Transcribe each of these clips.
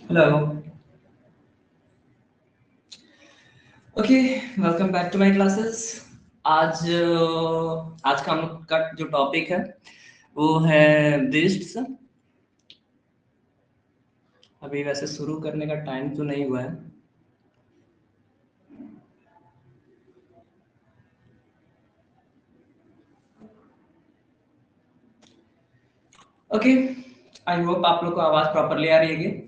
Hello. Okay, welcome back to my classes. आज का हम लोग का जो टॉपिक है वो है ब्रिस्ट्स। अभी वैसे शुरू करने का टाइम तो नहीं हुआ है। ओके, आई होप आप लोग को आवाज प्रॉपरली आ रही है।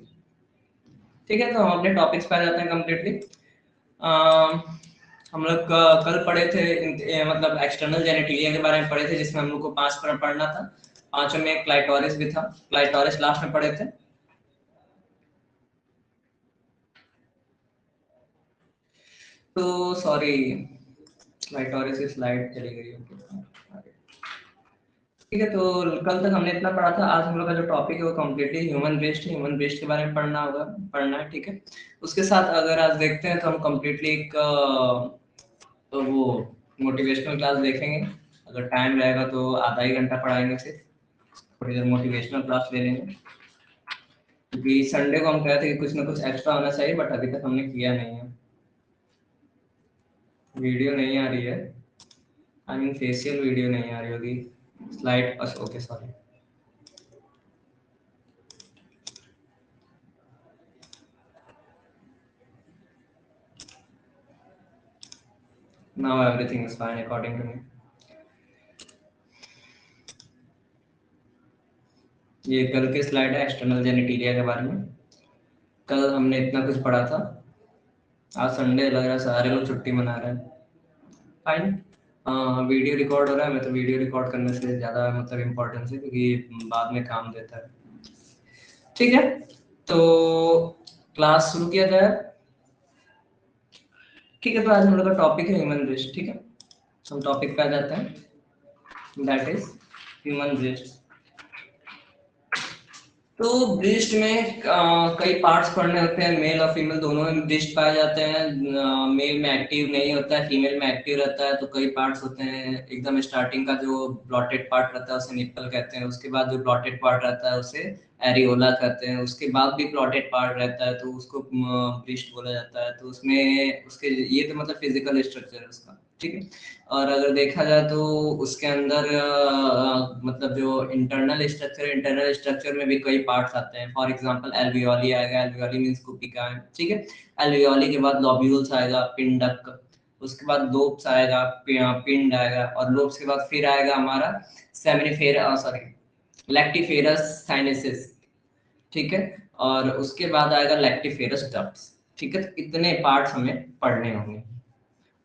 ठीक है, तो हम अपने टॉपिक्स पे आ जाते हैं कम्प्लीटली। हम लोग कल पढ़े थे मतलब एक्सटर्नल जेनेटिलिया के बारे में पढ़े थे, जिसमें हम लोग को 5 पढ़ना था। 5 में एक क्लाइटोरिस भी था। क्लाइटोरिस लास्ट में पढ़े थे। तो सॉरी, क्लाइटोरिस की स्लाइड चली गई। ओके, ठीक है। तो कल तक हमने इतना पढ़ा था। आज हम लोग का जो टॉपिक है वो कम्प्लीटली ह्यूमन वेस्ट है। ह्यूमन वेस्ट के बारे में पढ़ना है। ठीक है, उसके साथ अगर आज देखते हैं तो हम कम्प्लीटली एक तो वो मोटिवेशनल क्लास देखेंगे। अगर टाइम रहेगा तो आधा ही घंटा पढ़ाएंगे, सिर्फ थोड़ी देर मोटिवेशनल क्लास ले लेंगे। क्योंकि संडे को हम कहे थे कि कुछ ना कुछ एक्स्ट्रा होना चाहिए, बट अभी तक हमने किया नहीं है। वीडियो नहीं आ रही है, आई मीन फेशियल वीडियो नहीं आ रही होगी। Slide, okay sorry. Now everything is fine according to me. ये कल की स्लाइड है एक्सटर्नल जेनेटिलिया के बारे में। कल हमने इतना कुछ पढ़ा था। आज संडे लग रहा है, सारे लोग छुट्टी मना रहे हैं। फाइन। वीडियो रिकॉर्ड हो रहा है, मैं तो वीडियो रिकॉर्ड करने से ज़्यादा मतलब इम्पोर्टेंस है, क्योंकि बाद में काम देता है। ठीक है, तो क्लास शुरू किया जाए। ठीक है, तो आज हम लोग का टॉपिक है ह्यूमन रेस। ठीक है, हम टॉपिक पे आ जाते हैं, दैट इज ह्यूमन रेस। तो ब्रिस्ट में कई पार्ट्स पढ़ने होते हैं। मेल और फीमेल दोनों में ब्रिस्ट पाए जाते हैं। मेल में एक्टिव नहीं होता है, फीमेल में एक्टिव रहता है। तो कई पार्ट्स होते हैं। एकदम स्टार्टिंग का जो ब्लॉटेड पार्ट रहता है उसे निप्पल कहते हैं। उसके बाद जो ब्लॉटेड पार्ट रहता है उसे एरियोला कहते हैं। उसके बाद भी ब्लॉटेड पार्ट रहता है तो उसको ब्रिस्ट बोला जाता है। तो उसमें उसके ये तो मतलब फिजिकल स्ट्रक्चर है उसका। ठीक है, और अगर देखा जाए तो उसके अंदर मतलब जो इंटरनल स्ट्रक्चर में भी कई पार्ट्स आते हैं। फॉर एग्जांपल एल्वियोली आएगा। एल्वियोली मींस कुपिका है। ठीक है, एल्वियोली के बाद लॉब्यूल्स आएगा, पिंडक। उसके बाद लोब्स आएगा, पिंड आएगा। और लोब्स के बाद फिर आएगा हमारा सेमिनिफेरा, सॉरी, लैक्टिफेरस साइनेसिस। ठीक है, और उसके बाद आएगा लैक्टिफेरस डक्ट्स। ठीक है, तो इतने पार्ट्स हमें पढ़ने होंगे।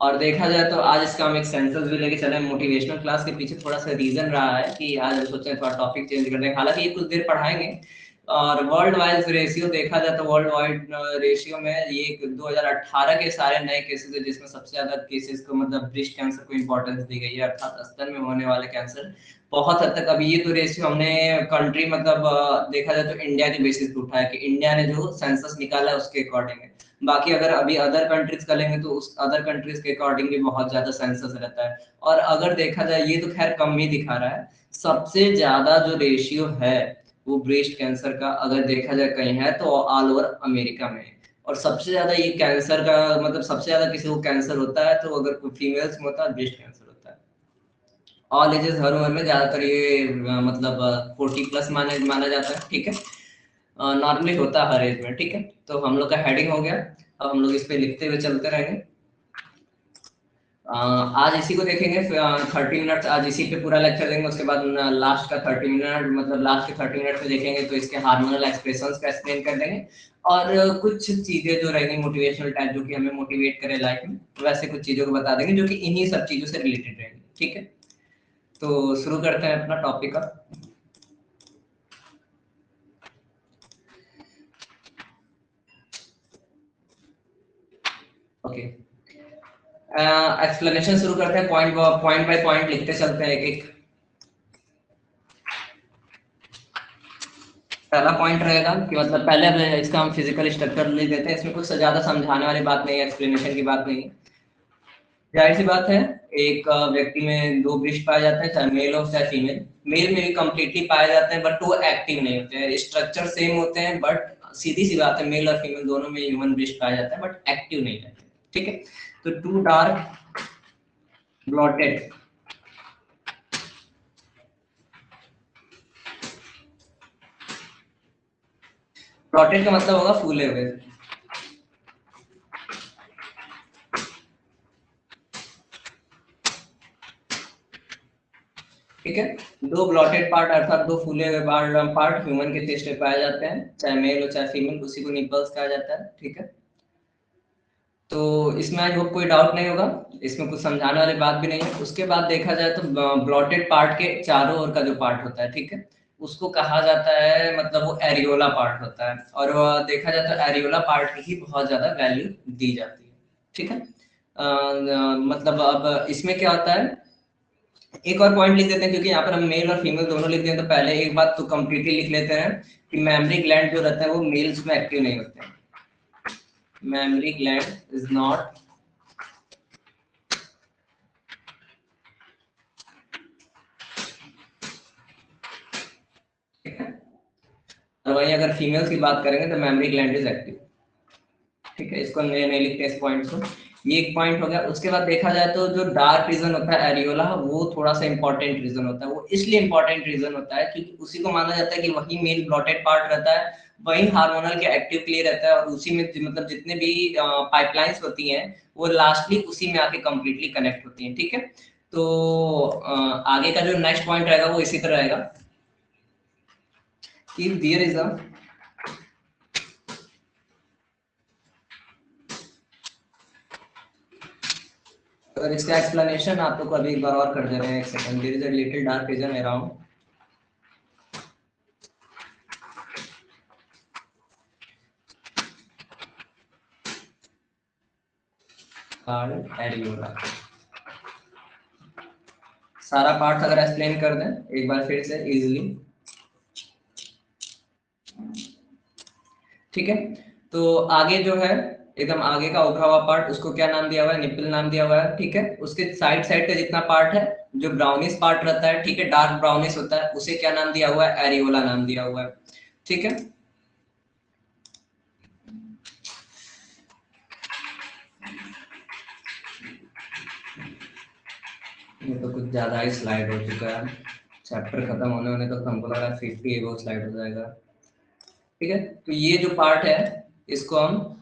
और देखा जाए तो आज इसका हम एक सेंसस भी लेके चले। मोटिवेशनल क्लास के पीछे थोड़ा सा रीजन रहा है कि आज हम सोचे थोड़ा टॉपिक चेंज कर दें। हालांकि ये कुछ देर पढ़ाएंगे। और वर्ल्ड वाइज रेशियो देखा जाए तो वर्ल्ड वाइड रेशियो में ये 2018 के सारे नए केसेस है, जिसमें सबसे ज्यादा केसेस को मतलब ब्रेस्ट कैंसर को इंपॉर्टेंस दी गई है, अर्थात स्तन में होने वाले कैंसर। बहुत हद तक अभी ये तो रेशियो हमने कंट्री मतलब देखा जाए तो इंडिया के बेसिस पे उठाया कि इंडिया ने जो सेंसस निकाला है उसके अकॉर्डिंग है। बाकी अगर अभी अदर कंट्रीज करेंगे तो उस अदर कंट्रीज के अकॉर्डिंग भी बहुत ज्यादा सेंसस रहता है। और अगर देखा जाए ये तो खैर कम ही दिखा रहा है। सबसे ज्यादा जो रेशियो है वो ब्रेस्ट कैंसर का अगर देखा जाए कहीं है तो ऑल ओवर अमेरिका में है। और सबसे ज्यादा ये कैंसर का मतलब सबसे ज्यादा किसी को कैंसर होता है तो अगर फीमेल्स में होता है ब्रेस्ट कैंसर होता है। ऑल एजेस हर उम्र में ज्यादातर ये मतलब 40+ माना माना जाता है। ठीक है, नॉर्मली होता है हर एज में। ठीक है, तो हम लोग का हेडिंग हो गया। अब हम लोग इस पे लिखते हुए चलते रहेंगे। आज इसी को देखेंगे। 30 मिनट आज इसी पे पूरा लेक्चर देंगे। उसके बाद लास्ट का 30 मिनट मतलब लास्ट के 30 मिनट में देखेंगे तो इसके हार्मोनल एक्सप्रेशंस का एक्सप्लेन कर देंगे। और कुछ चीजें जो रहेंगी मोटिवेशनल टाइप जो कि हमें मोटिवेट करे लाइफ में, वैसे कुछ चीजों को बता देंगे जो कि इन्हीं सब चीजों से रिलेटेड रहेंगी। ठीक है, तो शुरू करते हैं अपना टॉपिक का। ओके, एक्सप्लेनेशन शुरू करते हैं। पॉइंट पॉइंट बाय पॉइंट लिखते चलते हैं एक एक। पहला पॉइंट रहेगा कि मतलब पहले इसका हम फिजिकल स्ट्रक्चर लिख देते हैं। इसमें कुछ ज्यादा समझाने वाली बात नहीं है, एक्सप्लेनेशन की बात नहीं है। जाहिर सी बात है, एक व्यक्ति में दो वृष्ट पाए जाते हैं, चाहे मेल हो चाहे फीमेल। मेल में भी कंप्लीटली पाए जाते हैं बट वो एक्टिव नहीं होते हैं। स्ट्रक्चर सेम होते हैं बट सीधी सी बात है, मेल और फीमेल दोनों में ह्यूमन ब्रेस्ट पाया जाता है, बट एक्टिव नहीं रहते। ठीक है, तो टू डार्क ब्लॉटेड, ब्लॉटेड का मतलब होगा फूले हुए। ठीक है, दो ब्लॉटेड पार्ट अर्थात दो फूले हुए पार्ट ह्यूमन के चेस्ट में पाए जाते हैं, चाहे मेल हो चाहे फीमेल, उसी को निपल्स कहा जाता है। ठीक है, तो इसमें आई होप कोई डाउट नहीं होगा, इसमें कुछ समझाने वाली बात भी नहीं है। उसके बाद देखा जाए तो ब्लॉटेड पार्ट के चारों ओर का जो पार्ट होता है, ठीक है, उसको कहा जाता है, मतलब वो एरियोला पार्ट होता है, और देखा जाए तो एरियोला पार्ट की ही बहुत ज्यादा वैल्यू दी जाती है। ठीक है, मतलब अब इसमें क्या होता है, एक और पॉइंट लिख देते हैं, क्योंकि यहाँ पर हम मेल और फीमेल दोनों लिख दें, तो पहले एक बात तो कंप्लीटली लिख लेते हैं कि मेमरी ग्लैंड जो रहते हैं वो मेल्स में एक्टिव नहीं होते हैं। मेमरी ग्लैंड इज नॉट और वहीं अगर फीमेल्स की बात करेंगे तो मेमरी ग्लैंड इज एक्टिव। ठीक है, इसको नहीं लिखते इस पॉइंट को, ये एक पॉइंट हो गया। उसके बाद देखा जाए तो जो डार्क रीजन होता है एरियोला, वो थोड़ा सा इंपॉर्टेंट रीजन होता है। वो इसलिए इंपॉर्टेंट रीजन होता है क्योंकि उसी को माना जाता है कि वही मेल ब्लॉटेड पार्ट रहता है, वही हार्मोनल के एक्टिव के लिए रहता है, और उसी में मतलब जितने भी पाइपलाइंस होती हैं वो लास्टली उसी में आके कंप्लीटली कनेक्ट होती हैं। ठीक है, तो आगे का जो नेक्स्ट पॉइंट रहेगा वो इसी तरह रहेगा कि देयर इज अ अगर इसका एक्सप्लेनेशन आप लोग को अभी एक बार और कर दे रहे हैं, एक second, there is a little dark region around card areola. सारा पार्ट अगर एक्सप्लेन कर दें एक बार फिर से इजीली। ठीक है, तो आगे जो है एकदम आगे का उभरा हुआ पार्ट, उसको क्या नाम दिया हुआ है, निप्पल नाम दिया हुआ है। ठीक है, उसके साइड साइड का जितना पार्ट है जो ब्राउनिश पार्ट रहता है, ठीक है, डार्क ब्राउनिश होता है, उसे क्या नाम दिया हुआ है, एरियोला नाम दिया हुआ है। ठीक है, ये तो कुछ ज्यादा ही स्लाइड हो चुका है, चैप्टर खत्म होने होने तक हमको लग रहा है 50 एबो स्लाइड हो जाएगा। ठीक है, तो ये जो पार्ट है इसको हम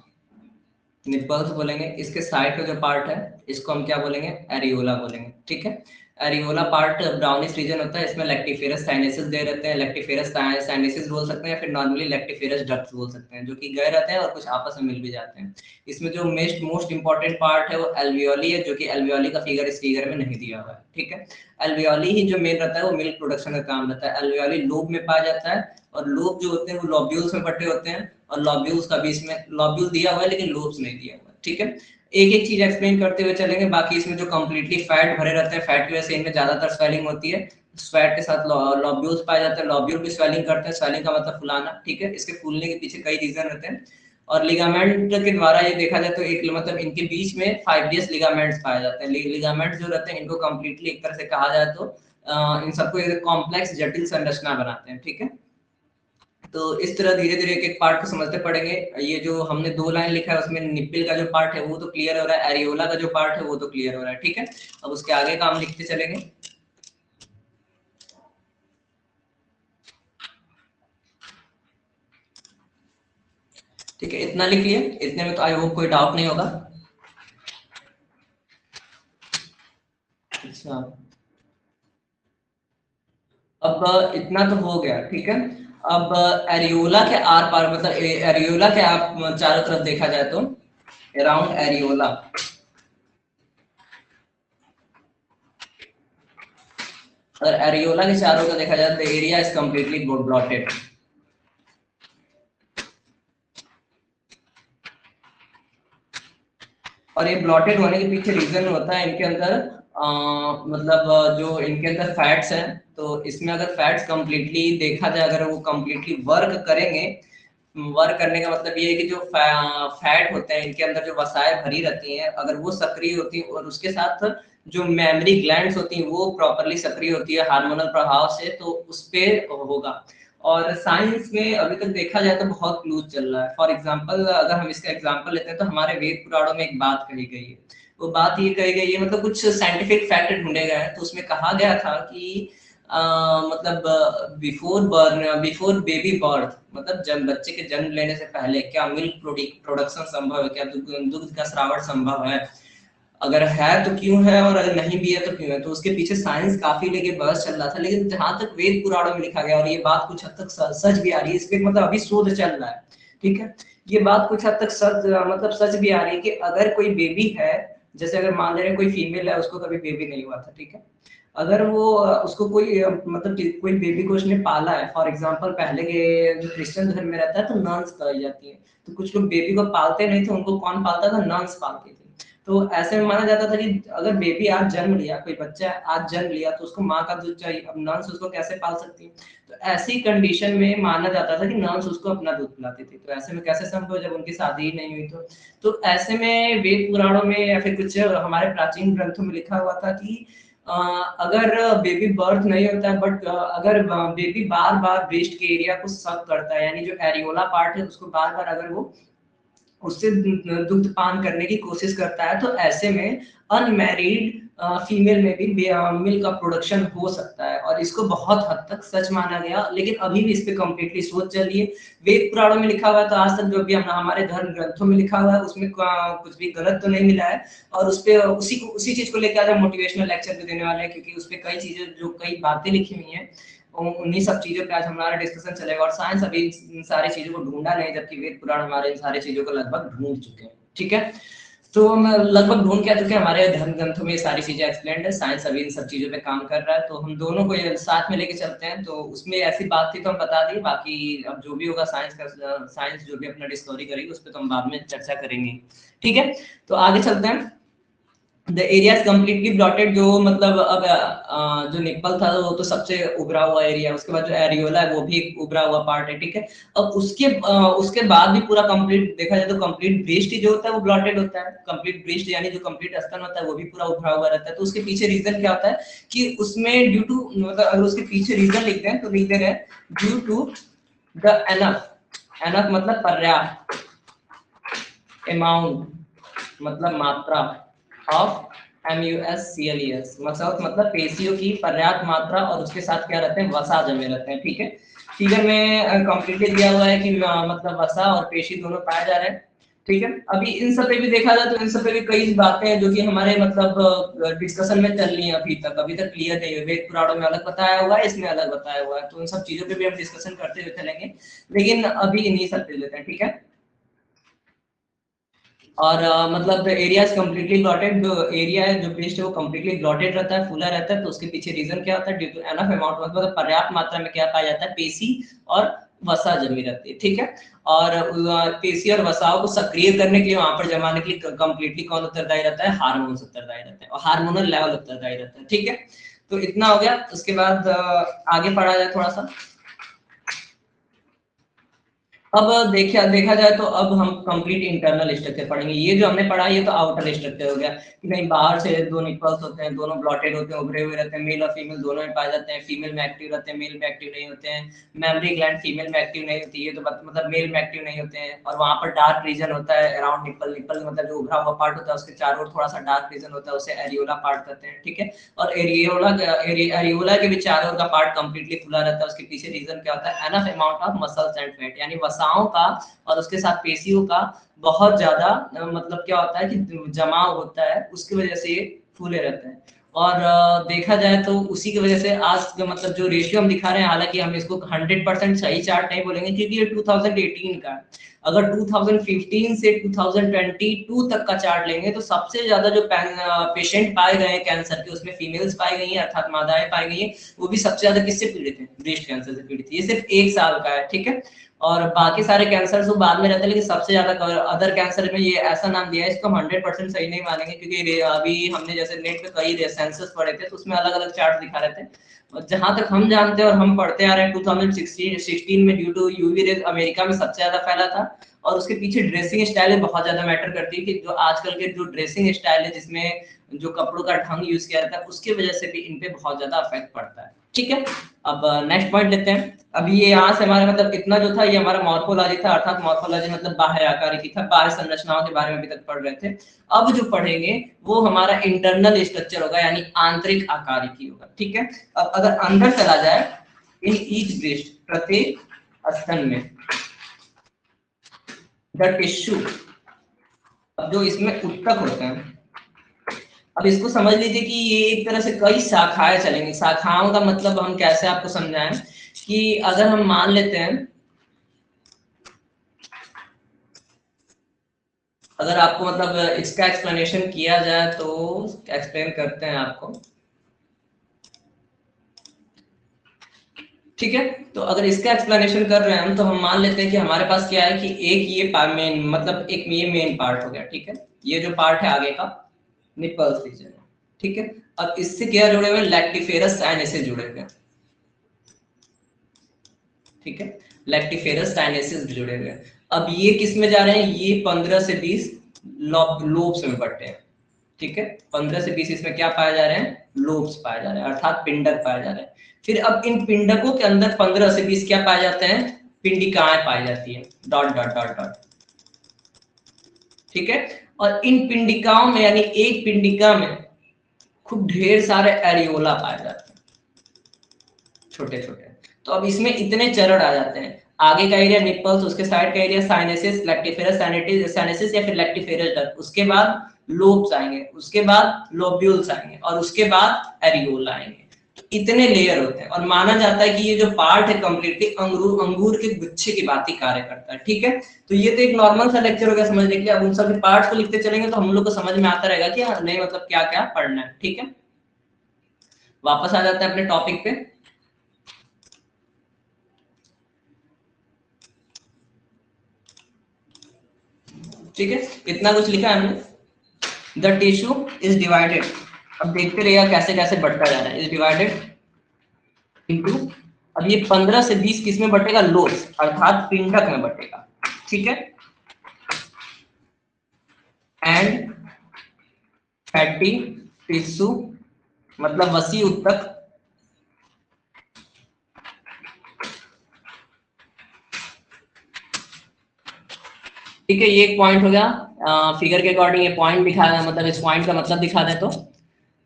निपल्स बोलेंगे, इसके साइड का जो पार्ट है इसको हम क्या बोलेंगे, एरियोला बोलेंगे। ठीक है, एरियोला पार्ट ब्राउनिश रीजन होता है, इसमें लैक्टिफेरस साइनेसिस दे रहते हैं, लैक्टिफेरस साइनेसिस बोल सकते हैं या फिर नॉर्मली लैक्टिफेरस डक्ट्स बोल सकते हैं, जो कि गए रहते हैं और कुछ आपस में मिल भी जाते हैं। इसमें जो मोस्ट इंपॉर्टेंट पार्ट है वो एल्वियोली है, जो कि एल्वियोली का फिगर इस फिगर में नहीं दिया हुआ है। ठीक है, एल्वियोली ही जो मेन रहता है वो मिल्क प्रोडक्शन का काम रहता है। एल्वियोली लोब में पाया जाता है, और लोब जो होते हैं वो लॉब्यूल्स में बटे होते हैं, और लॉब्यूल्स का भी इसमें लॉब्यूल दिया हुआ है लेकिन लोब्स नहीं दिया हुआ है। ठीक है, एक एक चीज एक्सप्लेन करते हुए चलेंगे। बाकी इसमें जो कंप्लीटली फैट भरे रहते हैं, फैट की वजह से इनमें ज्यादातर स्वेलिंग होती है, फैट के साथ लॉब्यूल्स पाए जाते हैं, लॉब्यूल भी स्वेलिंग करते हैं, स्वेलिंग का मतलब फुलाना। ठीक है, इसके फूलने के पीछे कई रीजन रहते हैं, और लिगामेंट के द्वारा ये देखा जाए तो एक मतलब इनके बीच में फाइब्रियस लिगामेंट्स पाए जाते हैं। लिगामेंट जो रहते हैं इनको कंप्लीटली एक तरह से कहा जाए तो इन सबको एक कॉम्प्लेक्स जटिल संरचना बनाते हैं। ठीक है, तो इस तरह धीरे धीरे एक एक पार्ट को समझते पड़ेंगे। ये जो हमने दो लाइन लिखा है उसमें निप्पल का जो पार्ट है वो तो क्लियर हो रहा है, एरियोला का जो पार्ट है वो तो क्लियर हो रहा है। ठीक है, अब उसके आगे का हम लिखते चलेंगे। ठीक है, इतना लिख लिए, इतने में तो आई होप कोई डाउट नहीं होगा। अच्छा, अब इतना तो हो गया। ठीक है, अब एरियोला के आर पार मतलब एरियोला के आप चारों तरफ देखा जाए तो अराउंड एरियोला, अगर एरियोला के चारों तरफ देखा जाए तो एरिया इज कंप्लीटली ब्लॉटेड। और ये ब्लॉटेड होने के पीछे रीजन होता है इनके अंदर मतलब जो इनके अंदर फैट्स हैं, तो इसमें अगर फैट्स कंप्लीटली देखा जाए, अगर वो कंप्लीटली वर्क करेंगे, वर्क करने का मतलब ये है कि जो फैट होते हैं इनके अंदर जो वसाएं भरी रहती हैं अगर वो सक्रिय होती हैं, और उसके साथ जो मेमोरी ग्लैंड्स होती हैं वो प्रॉपरली सक्रिय होती है हार्मोनल प्रभाव से, तो उस पे होगा। और साइंस में अभी तक देखा जाए तो बहुत लूज चल रहा है। फॉर एग्जांपल अगर हम इसका एग्जांपल लेते हैं तो हमारे वेद पुराणों में एक बात कही गई है। वो बात ये कही गई है, मतलब कुछ साइंटिफिक फैक्ट ढूंढे गए हैं, तो उसमें कहा गया था कि मतलब बिफोर बेबी बर्थ, मतलब जब बच्चे के जन्म लेने से पहले क्या मिल्क प्रोडक्शन संभव है, क्या दुग्ध का स्रावण संभव है, अगर है तो क्यों है, और अगर नहीं भी है तो क्यों है। तो उसके पीछे साइंस काफी लेके बहस चल रहा था, लेकिन जहां तक वेद पुराणों में लिखा गया और ये बात कुछ हद तक सच भी आ रही है, इसमें मतलब अभी शोध चल रहा है, ठीक है। ये बात कुछ हद तक सच मतलब सच भी आ रही है कि अगर कोई बेबी है, जैसे अगर मान ले रहे कोई फीमेल है, उसको कभी बेबी नहीं हुआ था, ठीक है, अगर वो उसको कोई मतलब कोई बेबी को उसने पाला है, फॉर एग्जांपल पहले के जो क्रिश्चियन धर्म में रहता है तो नन्स पाई जाती है, तो कुछ लोग बेबी को पालते नहीं थे, उनको कौन पालता था, नन्स पालती थी। तो ऐसे में माना जाता था कि अगर बेबी आज जन्म लिया, कोई बच्चा आज जन्म लिया, तो उसको माँ का दूध चाहिए, अब नन्स उसको कैसे पाल सकती है। तो ऐसी कंडीशन में माना जाता था कि नन्स उसको अपना दूध पिलाती थी, तो ऐसे में कैसे संभव जब उनकी शादी ही नहीं हुई। तो ऐसे में वेद पुराणों में या फिर कुछ हमारे प्राचीन ग्रंथों में लिखा हुआ था कि अगर बेबी बर्थ नहीं होता है, बट अगर बेबी बार बार ब्रेस्ट के एरिया को सक करता है, यानी जो एरियोला पार्ट है उसको बार बार अगर वो उससे दुग्ध पान करने की कोशिश करता है, तो ऐसे में अनमैरिड फीमेल में भी मिल्क का प्रोडक्शन हो सकता है, और इसको बहुत हद तक सच माना गया, लेकिन अभी भी इस पे कंप्लीटली सोच चल रही है। वेद पुराणों में लिखा हुआ है, तो आज तक जो भी हमारे धर्म ग्रंथों में लिखा हुआ है उसमें कुछ भी गलत तो नहीं मिला है। और उस पे उसी चीज को लेकर आज हम मोटिवेशनल लेक्चर भी देने वाले हैं, क्योंकि उस पे कई चीजें जो कई बातें लिखी हुई हैं, उन्हीं सब चीजों पे आज हमारा डिस्कशन चलेगा। और साइंस अभी इन सारी चीजों को ढूंढा नहीं, जबकि वेद पुराण हमारे इन सारी चीजों को लगभग ढूंढ चुके हैं, ठीक है। तो हम लगभग ढूंढ के आ चुके हैं, हमारे धर्म ग्रंथों में ये सारी चीजें एक्सप्लेन्ड है, साइंस अभी इन सब चीजों पे काम कर रहा है, तो हम दोनों को ये साथ में लेके चलते हैं। तो उसमें ऐसी बात थी तो हम बता दिए, बाकी अब जो भी होगा साइंस जो भी अपना डिस्कवरी करेगी उस पर तो हम बाद में चर्चा करेंगे, ठीक है। तो आगे चलते हैं। The area is completely blotted, जो मतलब अब जो निप्पल था वो तो सबसे उभरा हुआ एरिया, उसके बाद जो एरियोला है वो भी एक उभरा हुआ पार्ट है, ठीक है। अब उसके बाद भी पूरा कंप्लीट देखा जाए तो कंप्लीट ब्रेस्ट जो होता है वो ब्लॉटेड होता है, कंप्लीट ब्रेस्ट यानी जो कंप्लीट स्तन होता है वो भी पूरा उभरा हुआ रहता है। तो उसके पीछे रीजन क्या होता है कि उसमें ड्यू टू, मतलब अगर उसके पीछे रीजन लिखते हैं तो लिख दे रहे हैं ड्यू टू द एनफ मतलब पर्याप्त, अमाउंट मतलब मात्रा, ऑफ MUSCLES मतलब पेशियों की पर्याप्त मात्रा, और उसके साथ क्या रहते हैं, वसा जमे रहते हैं, ठीक है। फिगर में कंप्लीटली दिया हुआ है कि मतलब वसा और पेशी दोनों पाए जा रहे हैं, ठीक है। अभी इन सब पे भी देखा जाए तो इन सब पे भी कई बातें हैं जो कि हमारे मतलब डिस्कशन में चल रही है, अभी तक क्लियर नहीं है। वेद पुराणों में अलग बताया हुआ है, इसमें अलग बताया हुआ है, तो इन सब चीजों पे भी हम डिस्कशन करते हुए चलेंगे, लेकिन अभी इन्हीं सब पे लेते हैं, ठीक है। और मतलब एरिया इज कम्प्लीटली ब्लॉटेड, जो एरिया है जो ब्रेस्ट है वो कम्प्लीटली ब्लॉटेड रहता है, फूला रहता है। तो उसके पीछे रीजन क्या होता है, ड्यू टू एनफ अमाउंट मतलब पर्याप्त मात्रा में क्या पाया जाता है, पेशी और वसा जमी रहती है, ठीक है। और पेशी और वसाओं को सक्रिय करने के लिए, वहां पर जमाने के लिए कम्प्लीटली कौन उत्तरदायी रहता है, हार्मोन्स उत्तरदायी रहते हैं, और हार्मोनल लेवल उत्तरदायी रहता है, ठीक है। तो इतना हो गया। उसके बाद आगे पढ़ा जाए थोड़ा सा। अब देखा जाए तो अब हम कंप्लीट इंटरनल स्ट्रक्चर पढ़ेंगे। ये जो हमने पढ़ा ये तो आउटर स्ट्रक्चर हो गया कि नहीं, बाहर से दो निपल्स होते हैं, दोनों ब्लॉटेड होते हैं, उभरे हुए रहते हैं, मेल और फीमेल दोनों में पाए जाते हैं, फीमेल में एक्टिव रहते हैं, मेल में एक्टिव नहीं होते हैं। मेमरी ग्लैंड फीमेल में एक्टिव नहीं होती है, तो मतलब मेल में एक्टिव नहीं होते हैं। और वहां पर डार्क रीजन होता है अराउंड निपल मतलब जो उभरा हुआ पार्ट होता है उसके चारों ओर थोड़ा सा डार्क रीजन होता है, उसे एरियोला पार्ट कहते हैं, ठीक है। और एरियोला के भी चारों ओर का पार्ट कंप्लीटली खुला रहता है। उसके पीछे रीजन क्या होता है, enough amount of muscles and fat, यानी वसाओं का और उसके साथ पेशियों का बहुत ज्यादा मतलब क्या होता है कि जमाव होता है, उसकी वजह से ये फूले रहते हैं। और देखा जाए तो उसी की वजह से आज मतलब जो रेशियो हम दिखा रहे हैं, हालांकि हम इसको 100% सही चार्ट नहीं बोलेंगे क्योंकि ये 2018 का है। अगर 2015 से 2022 तक का चार्ट लेंगे तो सबसे ज्यादा जो पेशेंट पाए गए हैं कैंसर के, उसमें फीमेल्स पाई गई हैं अर्थात मादाएं पाई गई हैं, वो भी सबसे ज्यादा किससे पीड़ित है, ब्रेस्ट कैंसर से पीड़ित है। ये सिर्फ 1 साल का है, ठीक है। और बाकी सारे कैंसर तो बाद में रहते हैं, लेकिन सबसे ज्यादा अदर कैंसर में ये ऐसा नाम दिया है, इसको हम 100% सही नहीं मानेंगे क्योंकि अभी हमने जैसे नेट पे कई सेंसस पढ़े थे तो उसमें अलग अलग चार्ट दिखा रहे थे। और जहां तक हम जानते हैं और हम पढ़ते आ रहे हैं 2016 में due to UV rays America में सबसे ज्यादा फैला था। और उसके पीछे ड्रेसिंग स्टाइल बहुत ज्यादा मैटर करती है कि जो आजकल के जो ड्रेसिंग स्टाइल है जिसमें जो कपड़ों का ढंग यूज किया जाता है उसकी वजह से भी इन पे बहुत ज्यादा इफेक्ट पड़ता है, ठीक है, अब नेक्स्ट पॉइंट लेते हैं। अभी ये यहाँ से हमारा मतलब इतना जो था ये हमारा मॉर्फोलॉजी था, अर्थात मॉर्फोलॉजी मतलब बाह्य आकारिकी था, बाह्य संरचनाओं के बारे में अभी तक पढ़ रहे थे। अब जो पढ़ेंगे वो हमारा इंटरनल स्ट्रक्चर होगा, यानी आंतरिक आकारिकी होगा। ठीक है, अब अगर अंदर चला जाए, इन ईच ब्रेस्ट, प्रत्येक स्तन में, द टिश्यू, अब जो इसमें उत्तक होते हैं, अब इसको समझ लीजिए कि ये एक तरह से कई शाखाएं चलेंगी। शाखाओं का मतलब हम कैसे आपको समझाएं कि अगर हम मान लेते हैं, अगर आपको मतलब इसका एक्सप्लेनेशन किया जाए तो एक्सप्लेन करते हैं आपको। ठीक है, तो अगर इसका एक्सप्लेनेशन कर रहे हैं हम, तो हम मान लेते हैं कि हमारे पास क्या है कि एक ये मेन मतलब एक ये मेन पार्ट हो गया। ठीक है, ये जो पार्ट है आगे का निपल्स रीजन। ठीक है, अब इससे क्या जुड़े हुए, लैक्टिफेरस साइनसेस जुड़े हुए हैं। ठीक है, लैक्टिफेरस साइनसेस जुड़े हुए हैं। अब ये किस में जा रहे हैं, ये 15 से 20 लोब्स में बटे हैं। ठीक है, 15 से 20 इसमें क्या पाए जा रहे हैं, लोब्स पाए जा रहे हैं, अर्थात पिंडक पाए जा रहे हैं। फिर अब इन पिंडकों के अंदर 15 से 20 क्या पाए जाते हैं, पिंडिकाएं पाई जाती है, डॉट डॉट डॉट डॉट। ठीक है, और इन पिंडिकाओं में यानी एक पिंडिका में खूब ढेर सारे एरियोला पाए जाते हैं, छोटे छोटे। तो अब इसमें इतने चरण आ जाते हैं, आगे का एरिया निपल्स, उसके साइड का एरिया साइनेसिस, लैक्टिफेरस साइनेसिस या फिर लैक्टिफेरस डक्ट, उसके बाद लोब्स आएंगे, उसके बाद लोब्यूल्स आएंगे, और उसके बाद एरियोला आएंगे। तो इतने लेयर होते हैं, और माना जाता है कि ये जो पार्ट है कंप्लीटली अंगूर के गुच्छे की बात ही कार्य करता है। ठीक है, तो ये तो एक नॉर्मल सा लेक्चर हो गया समझने के लिए। अब उन सभी पार्ट्स को लिखते चलेंगे तो हम लोग को समझ में आता रहेगा कि नहीं मतलब क्या क्या पढ़ना है। ठीक है, वापस आ जाते हैं अपने टॉपिक पे। ठीक है, इतना कुछ लिखा है हमने। द टिश्यू इज डिवाइडेड, अब देखते रहिएगा कैसे कैसे बढ़ता जा रहा है, इज डिवाइडेड इनटू, अब ये 15 से 20 किस में बटेगा, लोब्स, अर्थात पिंडक में बटेगा। ठीक है, एंड फैटी टिश्यू मतलब वसी उत्तक, ठीक है, ये एक पॉइंट हो गया। फिगर के अकॉर्डिंग ये पॉइंट दिखा रहा है, मतलब इस पॉइंट का मतलब दिखा दे तो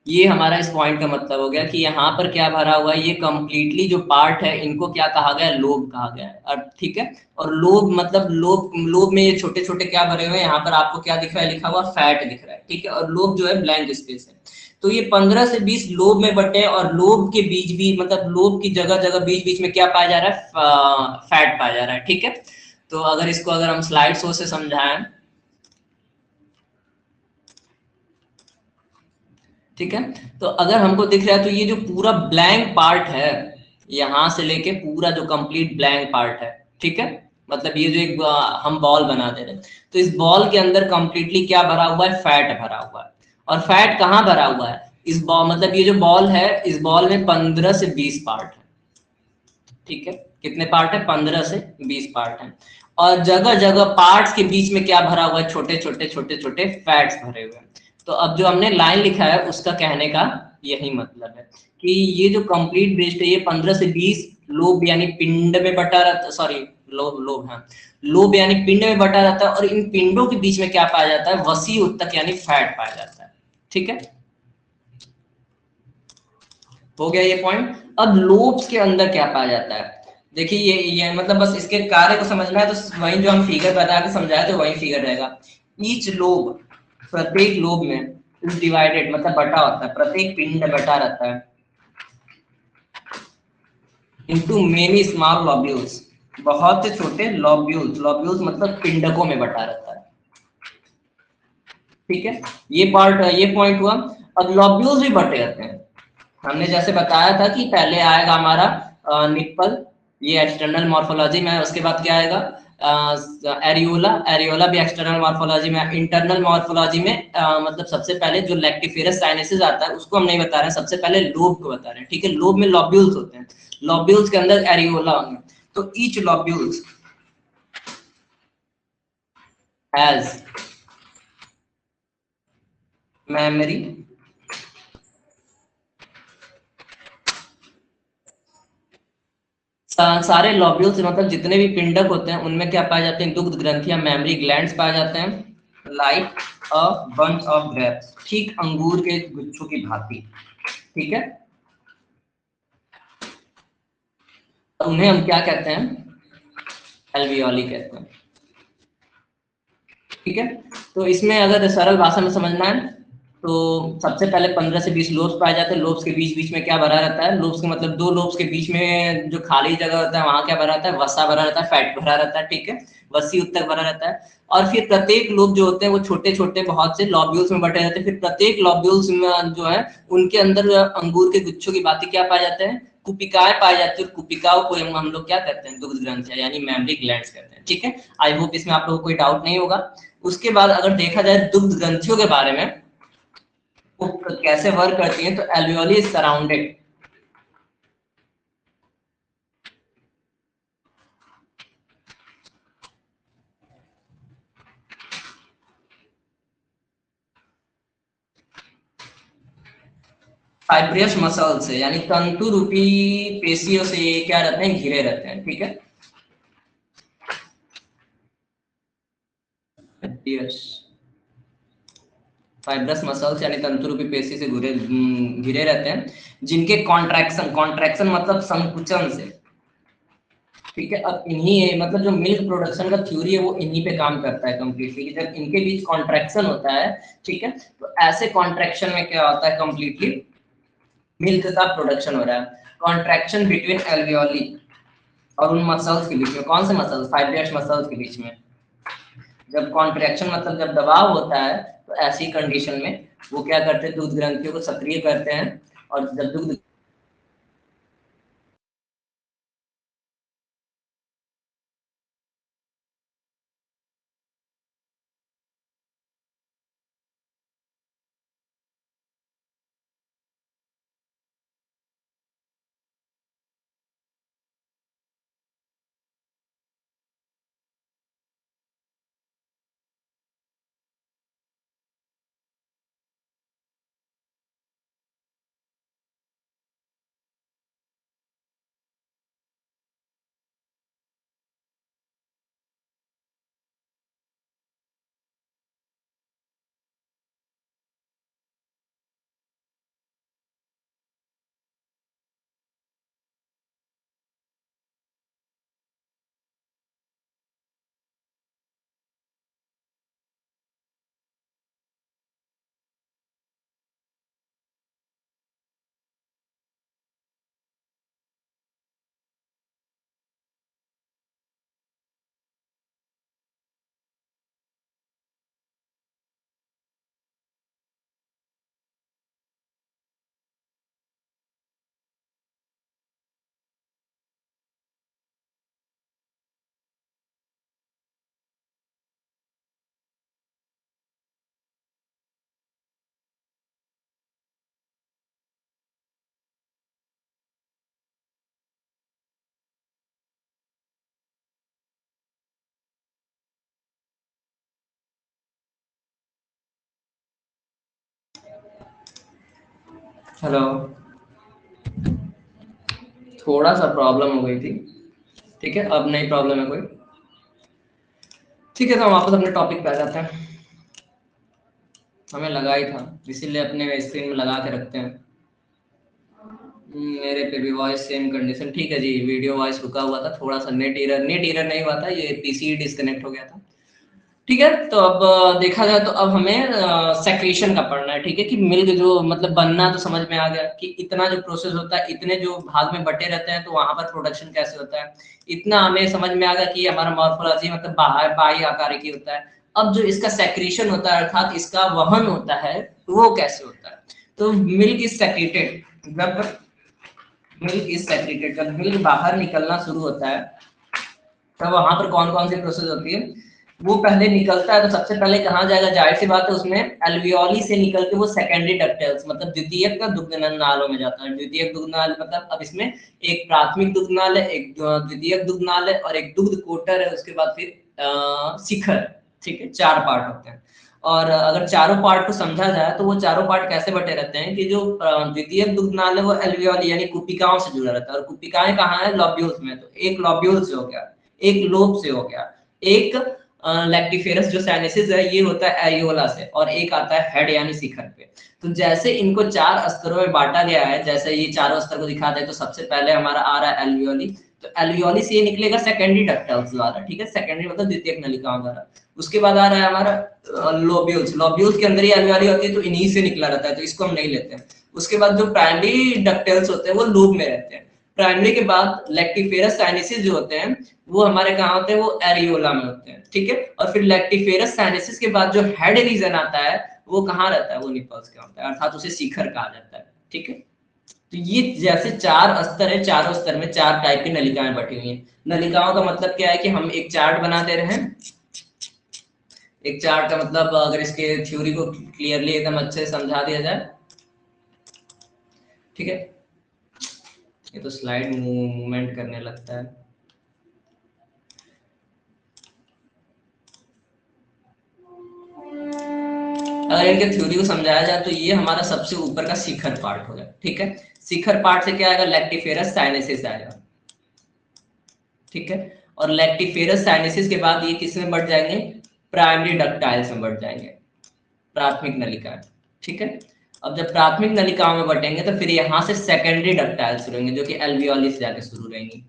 ये हमारा इस पॉइंट का मतलब हो गया कि यहाँ पर क्या भरा हुआ है, ये कंप्लीटली जो पार्ट है इनको क्या कहा गया, लोब कहा गया है। और ठीक है, और लोब मतलब लोब, लोब में ये छोटे छोटे क्या भरे हुए हैं, यहाँ पर आपको क्या दिख रहा है, लिखा हुआ फैट दिख रहा है। ठीक है, और लोब जो है ब्लैंक स्पेस है। तो ये 15 से 20 लोब में बटे, और लोब के बीच भी मतलब लोब की जगह जगह बीच बीच में क्या पाया जा रहा है, फैट पाया जा रहा है। ठीक है, तो अगर इसको अगर हम स्लाइड शो से समझाएं, ठीक है, तो अगर हमको दिख रहा है तो ये जो पूरा ब्लैंक पार्ट है, यहां से लेके पूरा जो कंप्लीट ब्लैंक पार्ट है, ठीक है, मतलब ये जो एक हम बॉल बना दे रहे हैं, तो इस बॉल के अंदर कंप्लीटली क्या भरा हुआ है, फैट भरा हुआ है। और फैट कहाँ भरा हुआ है, इस बॉल मतलब ये जो बॉल है, इस बॉल में 15 से 20 पार्ट है। ठीक है, कितने पार्ट है, 15 से 20 पार्ट है। और जगह जगह पार्ट्स के बीच में क्या भरा हुआ है, छोटे छोटे छोटे छोटे फैट्स भरे हुए हैं। तो अब जो हमने लाइन लिखा है उसका कहने का यही मतलब है कि ये जो कंप्लीट ब्रेस्ट है ये 15 से 20 लोब यानी पिंड में बटा रहता, सॉरी लोब लोब, हाँ लोब यानी पिंड में बटा रहता है, और इन पिंडों के बीच में क्या पाया जाता है, वसी उत्तक यानी फैट पाया जाता है। ठीक है, हो गया ये पॉइंट। अब लोब्स के अंदर क्या पाया जाता है, देखिए ये मतलब बस इसके कार्य को समझना है तो वही जो हम फिगर बता के समझाए तो वही फिगर रहेगा। ईच लोब, प्रत्येक लोब में, इज डिवाइडेड मतलब बटा होता है, प्रत्येक पिंड बटा रहता है इनटू मेनी स्मॉल लॉब्यूल्स, बहुत से छोटे लॉब्यूल्स, लॉब्यूल्स मतलब पिंडकों में बटा रहता है। ठीक है, ये पार्ट ये पॉइंट हुआ। अब लॉब्यूल्स भी बटे रहते हैं, हमने जैसे बताया था कि पहले आएगा हमारा निप्पल, ये एक्सटर्नल मॉर्फोलॉजी में, उसके बाद क्या आएगा एरियोला, एरियोला भी एक्सटर्नल मॉर्फोलॉजी में। इंटरनल मॉर्फोलॉजी में मतलब सबसे पहले जो लैक्टिफेरस साइनेसिस आता है उसको हम नहीं बता रहे हैं, सबसे पहले लोब को बता रहे हैं। ठीक है, लोब में लॉब्यूल्स होते हैं, लॉब्यूल्स के अंदर एरियोला होंगे। तो ईच लॉब्यूल्स हैज मेमोरी सारे लॉब्यूल्स मतलब जितने भी पिंडक होते हैं उनमें क्या पाए जाते हैं, दुग्ध ग्रंथियां, मेमरी ग्लैंड्स पाए जाते हैं, like a bunch of grapes, ठीक अंगूर के गुच्छों की भांति। ठीक है, उन्हें हम क्या कहते हैं, एल्वियोली कहते हैं। ठीक है, तो इसमें अगर सरल भाषा में समझना है तो सबसे पहले 15 से 20 लोब्स पाए जाते हैं। लोब्स के बीच बीच में क्या भरा रहता है, लोब्स के मतलब दो लोब्स के बीच में जो खाली जगह होता है वहां क्या भरा रहता है, वसा भरा रहता है, फैट भरा रहता है। ठीक है, वसी उत्तक भरा रहता है। और फिर प्रत्येक लोब जो होते हैं वो छोटे छोटे बहुत से लॉब्यूल्स में बटे रहते हैं। फिर प्रत्येक लॉब्यूल्स में जो है उनके अंदर अंगूर के गुच्छों की बातें क्या पाए जाते हैं, कुपिकाएं पाई जाती है। कुपिकाओं को हम लोग क्या कहते हैं, दुग्ध ग्रंथियां यानी मेमरी ग्लैंड्स कहते हैं। ठीक है, आई होप इसमें आप लोगों को कोई डाउट नहीं होगा। उसके बाद अगर देखा जाए दुग्ध ग्रंथियों के बारे में वो कैसे वर्क करती हैं, तो एल्वियोली इज सराउंडेड फाइब्रियस मसल से, यानी तंतु रूपी पेशियों से ये क्या रहते हैं, घिरे रहते हैं। ठीक है, फाइब्रस मसल्स यानी तंतु रूपी पेशी से घिरे रहते हैं, जिनके कॉन्ट्रैक्शन, कॉन्ट्रैक्शन मतलब संकुचन से। ठीक है, अब इन्हीं मतलब जो मिल्क प्रोडक्शन का थ्योरी है वो इन्हीं पे काम करता है कंप्लीटली, कि जब इनके बीच कॉन्ट्रैक्शन होता है, ठीक है, तो ऐसे कॉन्ट्रैक्शन में क्या होता है, कंप्लीटली मिल्क का प्रोडक्शन हो रहा है। कॉन्ट्रैक्शन बिटवीन एल्वियोली और उन मसल्स के बीच में, कौन से मसल्स, फाइब्रियस मसल्स के बीच में, जब कॉन्ट्रैक्शन मतलब जब दबाव होता है तो ऐसी कंडीशन में वो क्या करते हैं, दूध ग्रंथियों को सक्रिय करते हैं। और जब दूध, हेलो, थोड़ा सा प्रॉब्लम हो गई थी। ठीक है, अब नहीं प्रॉब्लम है कोई। ठीक है, तो हम वापस अपने टॉपिक पे आ जाते हैं। हमें लगा ही था, इसीलिए अपने स्क्रीन में लगा के रखते हैं। मेरे पे भी वॉइस सेम कंडीशन। ठीक है जी, वीडियो वॉइस रुका हुआ था, थोड़ा सा नेट एरर, नेट एरर नहीं हुआ था, ये पीसी डिस्कनेक्ट हो गया था। ठीक है, तो अब देखा जाए तो अब हमें सेक्रेशन का पढ़ना है। ठीक है, कि मिल्क जो मतलब बनना तो समझ में आ गया कि इतना जो प्रोसेस होता है, इतने जो भाग में बटे रहते हैं तो वहां पर प्रोडक्शन कैसे होता है, इतना हमें समझ में आ गया कि हमारा मॉर्फोलॉजी मतलब बाहर बाह्य आकार की होता है। अब जो इसका सेक्रेशन होता है अर्थात इसका वहन होता है वो कैसे होता है, तो मिल्क इज सेक्रेटेड, जब मिल्क इज सेक्रेटेड, जब मिल्क बाहर निकलना शुरू होता है तब वहां पर कौन कौन सी प्रोसेस होती है, वो पहले निकलता है तो सबसे पहले कहाँ जाएगा, जाहिर सी बात है उसमें एल्वियोली से निकल के वो सेकेंडरी डक्टाइल्स मतलब द्वितीयक का दुग्ध नालों में जाता है। द्वितीयक दुग्ध नाल मतलब अब इसमें एक प्राथमिक दुग्ध नाल है, एक द्वितीयक दुग्ध नाल है और एक दुग्ध कोटर है, उसके बाद फिर शिखर। ठीक है, चार पार्ट होते हैं। और अगर चारों पार्ट को समझा जाए तो वो चारों पार्ट कैसे बटे रहते हैं कि जो द्वितीयक दुग्धनाल है वो एल्वियोली यानी कुपिकाओं से जुड़ा रहता है, और कुपिकाएं कहाँ है? लॉब्यूल्स में। तो एक लॉब्यूल से हो गया, एक लोब से हो गया, एक लैक्टिफेरस जो साइनेसिस है ये होता है एरियोला से, और एक आता है हेड यानी शिखर पे। तो जैसे इनको चार स्तरों में बांटा गया है, जैसे ये चारों स्तर को दिखा दे, तो सबसे पहले हमारा आ रहा है एल्वियोली। तो एल्वियोली से ये निकलेगा सेकेंडरी डक्टल्स द्वारा, ठीक है, सेकेंडरी मतलब द्वितीयक नलिकाओं द्वारा। उसके बाद आ रहा है हमारा लोब्यूल्स, लोब्यूल्स के अंदर ही एल्वियोली होती है, तो इन्हीं से निकला रहता है, तो इसको हम नहीं लेते हैं। उसके बाद जो प्राइमरी डक्टल्स होते हैं वो लूप में रहते हैं। प्राइमरी के बाद लैक्टिफेरस साइनेसिस जो होते हैं वो हमारे कहाँ होते हैं? वो एरियोला में होते हैं, ठीक है। और फिर लैक्टिफेरस साइनेसिस के बाद जो हेड रीजन आता है वो कहाँ रहता है? वो निपल्स के होता है, अर्थात उसे शिखर कहा जाता है, ठीक है। तो ये जैसे चार स्तर है, चारों स्तर में चार टाइप की नलिकाएं बटी हुई हैं। नलिकाओं का मतलब क्या है कि हम एक चार्ट बना दे रहे हैं। एक चार्ट का मतलब अगर इसके थ्योरी को क्लियरली एकदम अच्छे से समझा दिया जाए, ठीक है। ये तो स्लाइड मूवमेंट करने लगता है। अगर इनके थ्योरी को समझाया जाए तो ये हमारा सबसे ऊपर का शिखर पार्ट हो गया, ठीक है। शिखर पार्ट से क्या आएगा? लैक्टिफेरस साइनेसिस आएगा, ठीक है। और लैक्टिफेरस साइनेसिस के बाद ये किस में बढ़ जाएंगे? प्राइमरी डक्टाइल्स में बढ़ जाएंगे, प्राथमिक नलिका, ठीक है। अब जब प्राथमिक नलिकाओं में बटेंगे तो फिर यहाँ से सेकेंडरी डक्टाइल्स शुरू होंगे, जो कि एल्वियोली से जाके शुरू रहेंगी,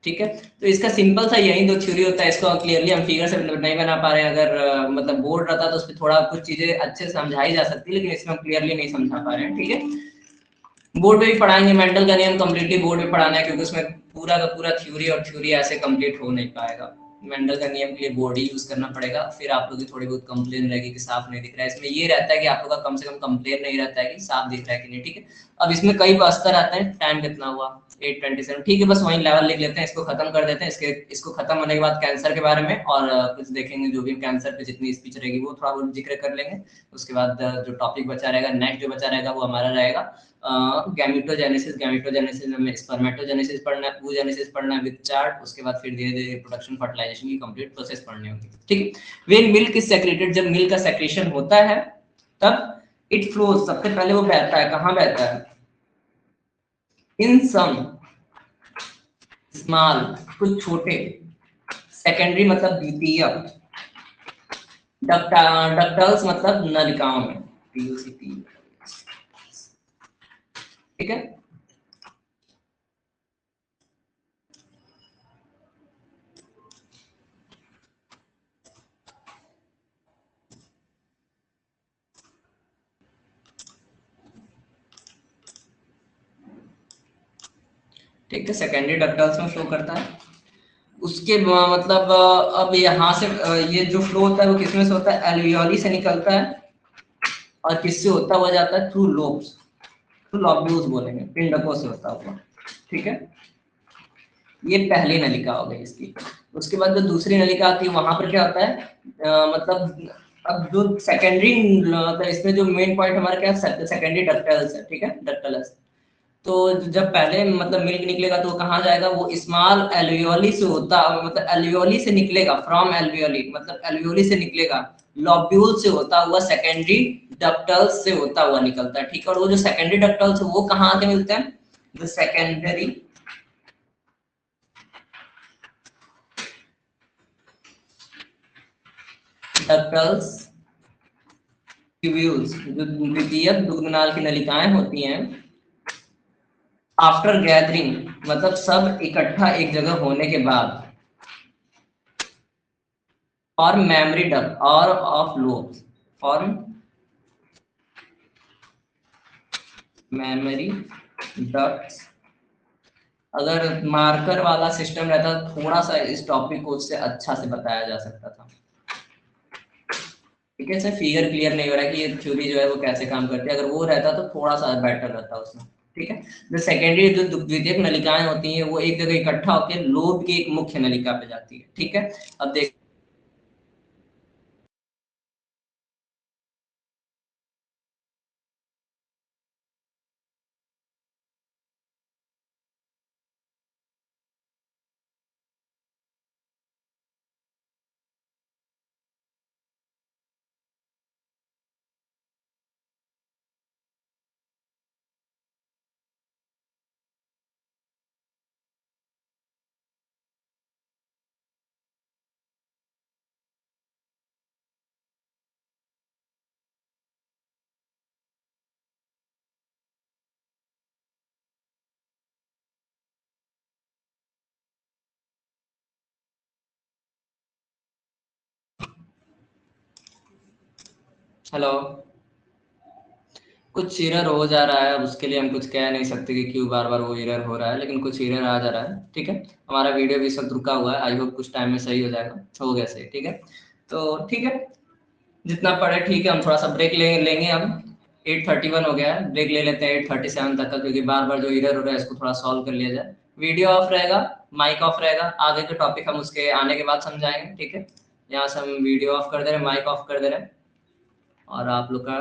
ठीक है। तो इसका सिंपल सा यही दो थ्योरी होता है, इसको क्लियरली हम फिगर से नहीं बना पा रहे हैं। अगर मतलब बोर्ड रहता तो उस पर थोड़ा कुछ चीजें अच्छे से समझाई जा सकती है, लेकिन इसमें हम क्लियरली नहीं समझा पा रहे हैं, ठीक है। बोर्ड पे भी पढ़ाएंगे, मेंडल का नियम कम्प्लीटली बोर्ड पे पढ़ाना है, क्योंकि उसमें पूरा का पूरा थ्योरी और थ्योरी ऐसे कंप्लीट हो नहीं पाएगा। मेंडल का नियम के लिए बोर्ड ही यूज करना पड़ेगा। फिर आप लोग की थोड़ी बहुत कंप्लेन रहेगी कि साफ नहीं दिख रहा है। इसमें ये रहता है कि आप लोग का कम से कम कंप्लेन नहीं रहता है कि साफ दिख रहा है कि नहीं, ठीक है। अब इसमें कई स्तर आते हैं। टाइम कितना हुआ? 8:27, ठीक है। बस वही लेवल लिख लेते हैं, इसको खत्म कर देते हैं। इसको खत्म होने के बाद कैंसर के बारे में और कुछ देखेंगे, जो भी कैंसर पे जितनी स्पीच रहेगी वो थोड़ा बहुत जिक्र कर लेंगे। उसके बाद जो टॉपिक बचा रहेगा, नेक्स्ट जो बचा रहेगा वो हमारा रहेगा गैमेटोजेनेसिस। गैमेटोजेनेसिस में स्पर्मेटोजेनेसिस पढ़ना है, oogenesis पढ़ना है विद चार्ट। उसके बाद फिर धीरे धीरे रिप्रोडक्शन फर्टिलाइजेशन की कंप्लीट प्रोसेस पढ़नी होगी, ठीक है। व्हेन मिल्क इज सेक्रेटेड, जब मिल्क का सेक्रेशन होता है तब इट फ्लोज, सबसे पहले वो बहता है, कहाँ बहता है? इन सम स्मॉल, कुछ छोटे, सेकेंडरी मतलब द्वितीय, डक्टल्स मतलब नलिकाओं में, पीयूसीटी, ठीक है। ठीक है, सेकेंडरी डक्टल्स में फ्लो करता है। उसके मतलब अब यहाँ से ये जो फ्लो होता है वो किसमें से होता है? एल्वियोली से निकलता है। और किससे होता हुआ जाता है? थ्रू लोब्स, थ्रू लॉब्यूल्स बोलेंगे, पिंडकों से होता हुआ, ठीक है। ये पहली नलिका हो गई इसकी। उसके बाद जो दूसरी नलिका आती है वहां पर क्या होता है? मतलब अब जो सेकेंडरी, मतलब इसमें जो मेन पॉइंट हमारा क्या है? सेकेंडरी डक्टल्स है, ठीक है, डक्टल्स। तो जब पहले मतलब मिल्क निकलेगा तो कहाँ जाएगा? वो स्मॉल एल्वियोली से होता, मतलब एल्वियोली से निकलेगा, फ्रॉम एल्वियोली मतलब एल्वियोली से निकलेगा, लॉब्यूल से होता हुआ सेकेंडरी डक्टल्स से होता हुआ निकलता है, ठीक है। और वो जो सेकेंडरी डक्टल्स वो कहाँ आके मिलते हैं? जो सेकेंडरी डक्टल्स ट्यूब्यूल्स, जो द्वितीयक दुग्धनाल की नलिकाएं होती हैं, आफ्टर गैदरिंग मतलब सब इकट्ठा एक जगह होने के बाद, और मेमोरी डक्ट और of lobes, form memory ducts. अगर मार्कर वाला सिस्टम रहता तो थोड़ा सा इस टॉपिक को उससे अच्छा से बताया जा सकता था, ठीक है। सर फिगर क्लियर नहीं हो रहा है कि ये थ्योरी जो है वो कैसे काम करती है। अगर वो रहता तो थोड़ा सा बेटर रहता उसमें, ठीक है। जो सेकेंडरी जो द्वितीयक नलिकाएं होती हैं वो एक जगह इकट्ठा होकर लोब की एक मुख्य नलिका पे जाती है, ठीक है। अब देख हेलो। कुछ एरर हो जा रहा है, अब उसके लिए हम कुछ कह नहीं सकते कि क्यों बार बार वो एरर हो रहा है, लेकिन कुछ एरर आ जा रहा है। ठीक है, हमारा वीडियो भी सब रुका हुआ है, आई होप कुछ टाइम में सही हो जाएगा। हो गया सही, ठीक है। तो ठीक है, जितना पढ़े ठीक है, हम थोड़ा सा ब्रेक लेंगे हम। 8:31 हो गया है, ब्रेक ले लेते हैं 8:37 तक का, क्योंकि बार बार जो एरर हो रहा है इसको थोड़ा सॉल्व कर लिया जाए। वीडियो ऑफ रहेगा, माइक ऑफ रहेगा, आगे के टॉपिक हम उसके आने के बाद समझाएंगे। ठीक है, यहाँ से हम वीडियो ऑफ कर दे रहे हैं, माइक ऑफ कर दे रहे हैं, और आप लोग का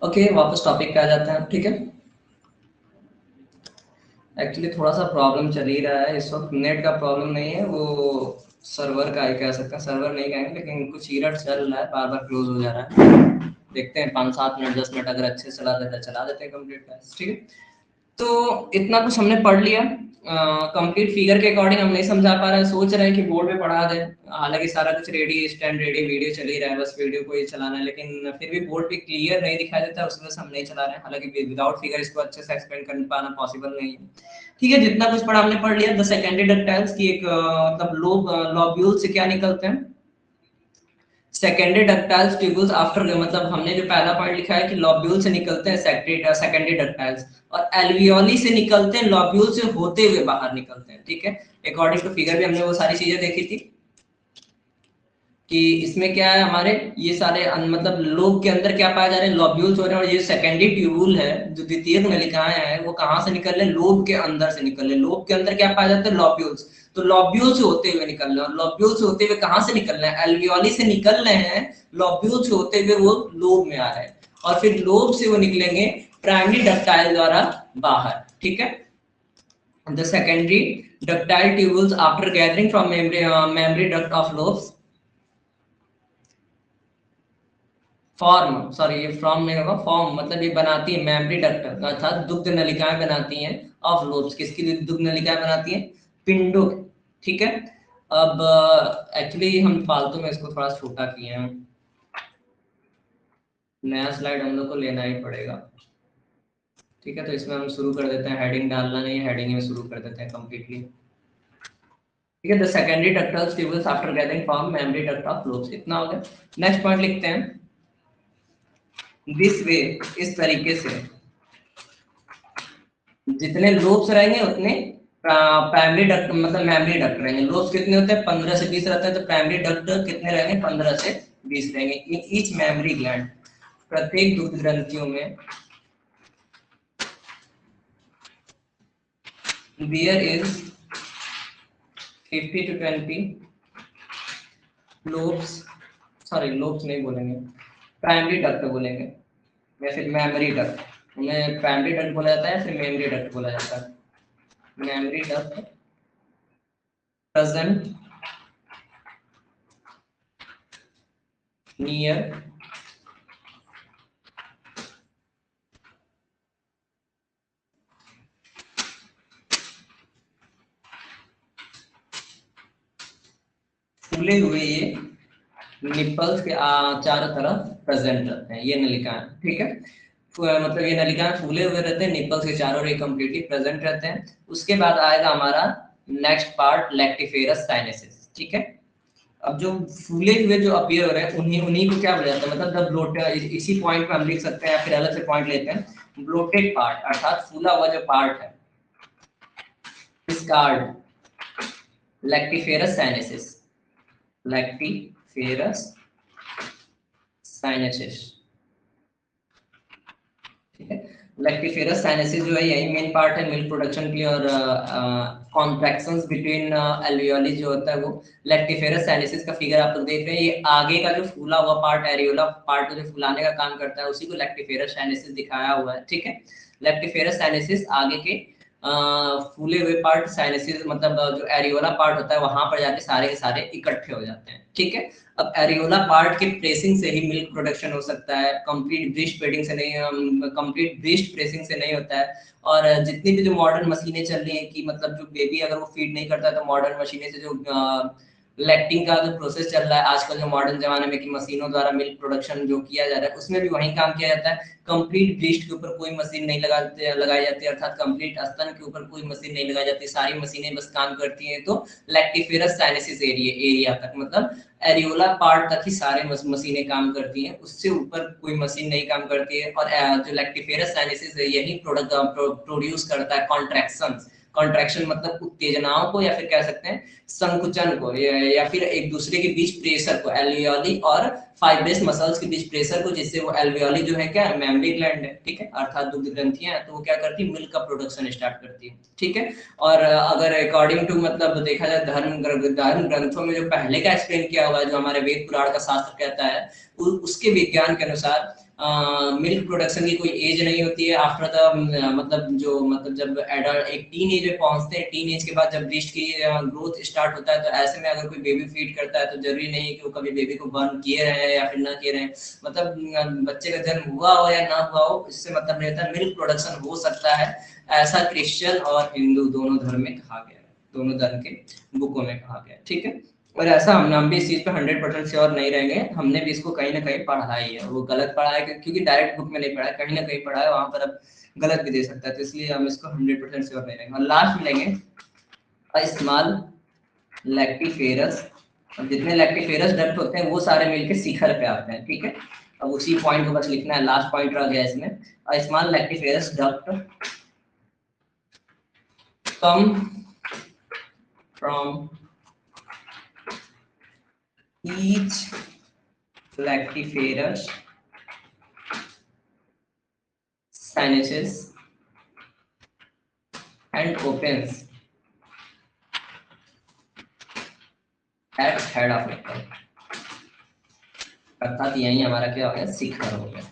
ओके, वापस टॉपिक पे आ जाते हैं, ठीक है। एक्चुअली थोड़ा सा प्रॉब्लम चल ही रहा है इस वक्त, नेट का प्रॉब्लम नहीं है, वो सर्वर का ही कह सकते हैं, सर्वर नहीं कहेंगे लेकिन कुछ इरर चल रहा है, बार बार क्लोज हो जा रहा है। देखते हैं 5-7 मिनट 10 मिनट अगर अच्छे से चला देते हैं कंप्लीट क्लास, ठीक है। तो इतना कुछ हमने पढ़ लिया, कंप्लीट फिगर के अकॉर्डिंग हम नहीं समझा पा रहे हैं, सोच रहे हैं कि बोर्ड पे पढ़ा दें, हालांकि सारा कुछ रेडी स्टैंड रेडी वीडियो चल ही रहा है, बस वीडियो को ही चलाना है, लेकिन फिर भी बोर्ड पे क्लियर नहीं दिखाई देता, उस वजह से हम नहीं चला रहे हैं। हालांकि विदाउट फिगर इसको अच्छे से एक्सप्लेन कर पाना पॉसिबल नहीं है, ठीक है। जितना कुछ पढ़ा हमने पढ़ लिया। द सेकेंडरी डक्टाइल्स की एक मतलब लोब्यूल से क्या निकलते हैं, सेकेंडरी डक्टाइल्स ट्यूबुल्स आफ्टर, मतलब हमने जो पहला पॉइंट लिखा है कि लॉब्यूल से निकलते हैं सेकेंडरी डक्टाइल्स, और एल्वियोली से निकलते हैं, लॉब्यूल से होते हुए बाहर निकलते हैं, ठीक है। अकॉर्डिंग टू फिगर भी हमने वो सारी चीजें देखी थी कि इसमें क्या है हमारे, ये सारे मतलब लोब के अंदर क्या पाए जा रहे हैं, लॉब्यूल्स हो रहे हैं, और ये सेकेंडरी ट्यूबुल है जो द्वितीयक नलिकाएं हैं वो कहाँ से निकल रहे हैं, लोब के अंदर से निकल रहे हैं। लोब के अंदर क्या पाया जाता है, लॉब्यूल्स, तो लॉब्यूल से होते हुए निकल रहे हैं, और लॉब्यूल से होते हुए कहाँ से निकल रहे हैं, एल्वियोली से निकल रहे हैं, लॉब्यूल से होते हुए वो लोब में आ रहे हैं, और फिर लोब से वो निकलेंगे प्राइमरी डक्टाइल द्वारा बाहर, ठीक है। The secondary ductile tubules after gathering from mammary duct of lobes form, sorry ये फ्रॉम नहीं होगा, फॉर्म मतलब ये बनाती है मेमरी डक्ट, अर्थात दुग्ध नलिकाएं बनाती हैं, ऑफ लोब्स, किसकी दुग्ध नलिकाएं बनाती हैं, पिंडों, ठीक है। अब एक्चुअली हम फालतू में इसको थोड़ा छोटा किए हैं, नया स्लाइड हम लोग को लेना ही पड़ेगा, ठीक है। तो इसमें हम शुरू कर देते हैं, हेडिंग डालना नहीं है, हेडिंग में शुरू कर देते हैं कंप्लीटली, ठीक है। The secondary ductal tubules after gathering form mammary duct of lobes, इतना हो गया। नेक्स्ट पॉइंट लिखते हैं, दिस वे, इस तरीके से जितने लोब्स रहेंगे उतने प्राइमरी डक्ट मतलब मेमरी डक्ट रहेंगे। लोब्स कितने होते हैं, 15 से 20 रहते हैं, तो प्राइमरी डक्ट कितने रहेंगे, 15 से 20 रहेंगे इन ईच मेमरी ग्लैंड, प्रत्येक दुग्ध ग्रंथियों में there is 50 to 20 lobes, sorry lobes नहीं बोलेंगे, प्राइमरी डक्ट बोलेंगे, या फिर मेमरी डक्ट, उन्हें प्राइमरी डक्ट बोला जाता है, फिर मेमरी डक्ट बोला जाता है। मेमरी डक्ट प्रेजेंट नियर फूले हुए ये निपल्स के चारों तरफ प्रेजेंट रहते हैं, ये नलिकाएं, ठीक है। मतलब ये नलिकाएं फूले हुए रहते हैं, निपल्स के चारों ओर कंप्लीटली प्रेजेंट रहते हैं। उसके बाद आएगा हमारा नेक्स्ट पार्ट, लैक्टिफेरस साइनेसिस, ठीक है। अब जो फूले हुए जो अपीयर हो रहे हैं उन्हीं उन्हीं को क्या बोला जाता है, मतलब द ब्लोटेड, इसी पॉइंट पे हम लिख सकते हैं या फिर अलग से पॉइंट लेते हैं, ब्लोटेड पार्ट अर्थात फूला हुआ जो पार्ट है, discard lactiferous sinensis, lactiferous sinensis, ठीक है। लैक्टिफेरस साइनेसिस जो है यही मेन पार्ट है मिल्क प्रोडक्शन के लिए, और कॉन्ट्रैक्शंस बिटवीन एल्वियोली जो होता है वो। लैक्टिफेरस साइनेसिस का फिगर आप लोग देख रहे हैं, ये आगे का जो फूला हुआ पार्ट, एरियोला पार्ट जो फुलाने का काम करता है, उसी को लैक्टिफेरस साइनेसिस दिखाया हुआ है, ठीक है। लैक्टिफेरस साइनेसिस आगे के फूले हुए पार्ट, साइनेसिस मतलब जो एरियोला पार्ट होता है वहां पर जाके सारे के सारे इकट्ठे हो जाते हैं, ठीक है। अब एरियोला पार्ट के प्रेसिंग से ही मिल्क प्रोडक्शन हो सकता है, कंप्लीट ब्रीस्ट फीडिंग से नहीं, कंप्लीट ब्रीस्ट प्रेसिंग से नहीं होता है। और जितनी भी जो मॉडर्न मशीनें चल रही हैं कि मतलब जो बेबी अगर वो फीड नहीं करता है तो मॉडर्न मशीनें से जो लैक्टिंग का जो प्रोसेस चल रहा है आजकल जो मॉडर्न जमाने में कि मशीनों द्वारा मिल्क प्रोडक्शन जो किया जा रहा है, उसमें भी वही काम किया जाता है। कंप्लीट ब्रीस्ट के ऊपर कोई मशीन नहीं लगाई जाती, अर्थात कंप्लीट स्तन के ऊपर कोई मशीन नहीं लगाई जाती, सारी मशीनें बस काम करती हैं तो लैक्टिफेरस साइनेसिस एरिया तक, मतलब एरियोला पार्ट तक ही सारे मशीनें काम करती हैं, उससे ऊपर कोई मशीन नहीं काम करती है। और जो लैक्टिफेरस साइनेसिस है यही प्रोडक्ट प्रोड्यूस करता है कॉन्ट्रैक्शन, कॉन्ट्रैक्शन मतलब उत्तेजनाओं को या फिर कह सकते हैं संकुचन को, या फिर एक दूसरे के बीच प्रेशर को, एल्वियोली और फाइब्रस मसल्स के बीच प्रेशर को, जिससे वो एल्वियोली जो है क्या मेमरी ग्लैंड है, ठीक है, अर्थात दुग्ध ग्रंथियां हैं, तो वो क्या करती है मिल्क का प्रोडक्शन स्टार्ट करती है, ठीक है। और अगर अकॉर्डिंग टू मतलब देखा जाए धर्म ग्रंथों में जो पहले का एक्सप्लेन किया हुआ है, जो हमारे वेद पुराण का शास्त्र कहता है, उसके विज्ञान के अनुसार मिल्क प्रोडक्शन की कोई एज नहीं होती है आफ्टर द मतलब जब एडल्ट एक टीन एज में पहुंचते हैं, टीन एज के बाद जब ब्रेस्ट की ग्रोथ स्टार्ट होता है, तो ऐसे में अगर कोई बेबी फीड करता है तो जरूरी नहीं है कि वो कभी बेबी को बर्न किए रहे हैं या फिर ना किए रहे हैं, मतलब बच्चे का जन्म हुआ हो या ना हुआ हो इससे मतलब नहीं होता, मिल्क प्रोडक्शन हो सकता है, ऐसा क्रिश्चियन और हिंदू दोनों धर्म में कहा गया है, दोनों धर्म के बुकों में कहा गया है, ठीक है। और ऐसा हम भी इस चीज पे 100% श्योर नहीं रहेंगे, हमने भी इसको कहीं ना कहीं पढ़ा ही है, वो गलत पढ़ा है क्योंकि डायरेक्ट बुक में नहीं पढ़ा है, कहीं ना कहीं पढ़ा है, वहां पर अब गलत भी दे सकता है, तो इसलिए हम इसको 100% श्योर नहीं रहेंगे। और लास्ट में लेंगे स्मॉल लैक्टिफेरस, अब जितने लैक्टिफेरस डक्ट होते हैं वो सारे मिलके शिखर पे आते हैं, ठीक है। अब उसी पॉइंट को बस लिखना है, लास्ट पॉइंट रह गया इसमें, small lactiferous duct come from each lactiferous sinuses and opens at head of nectar, अर्थात यही हमारा क्या हो गया, शिखर हो गया।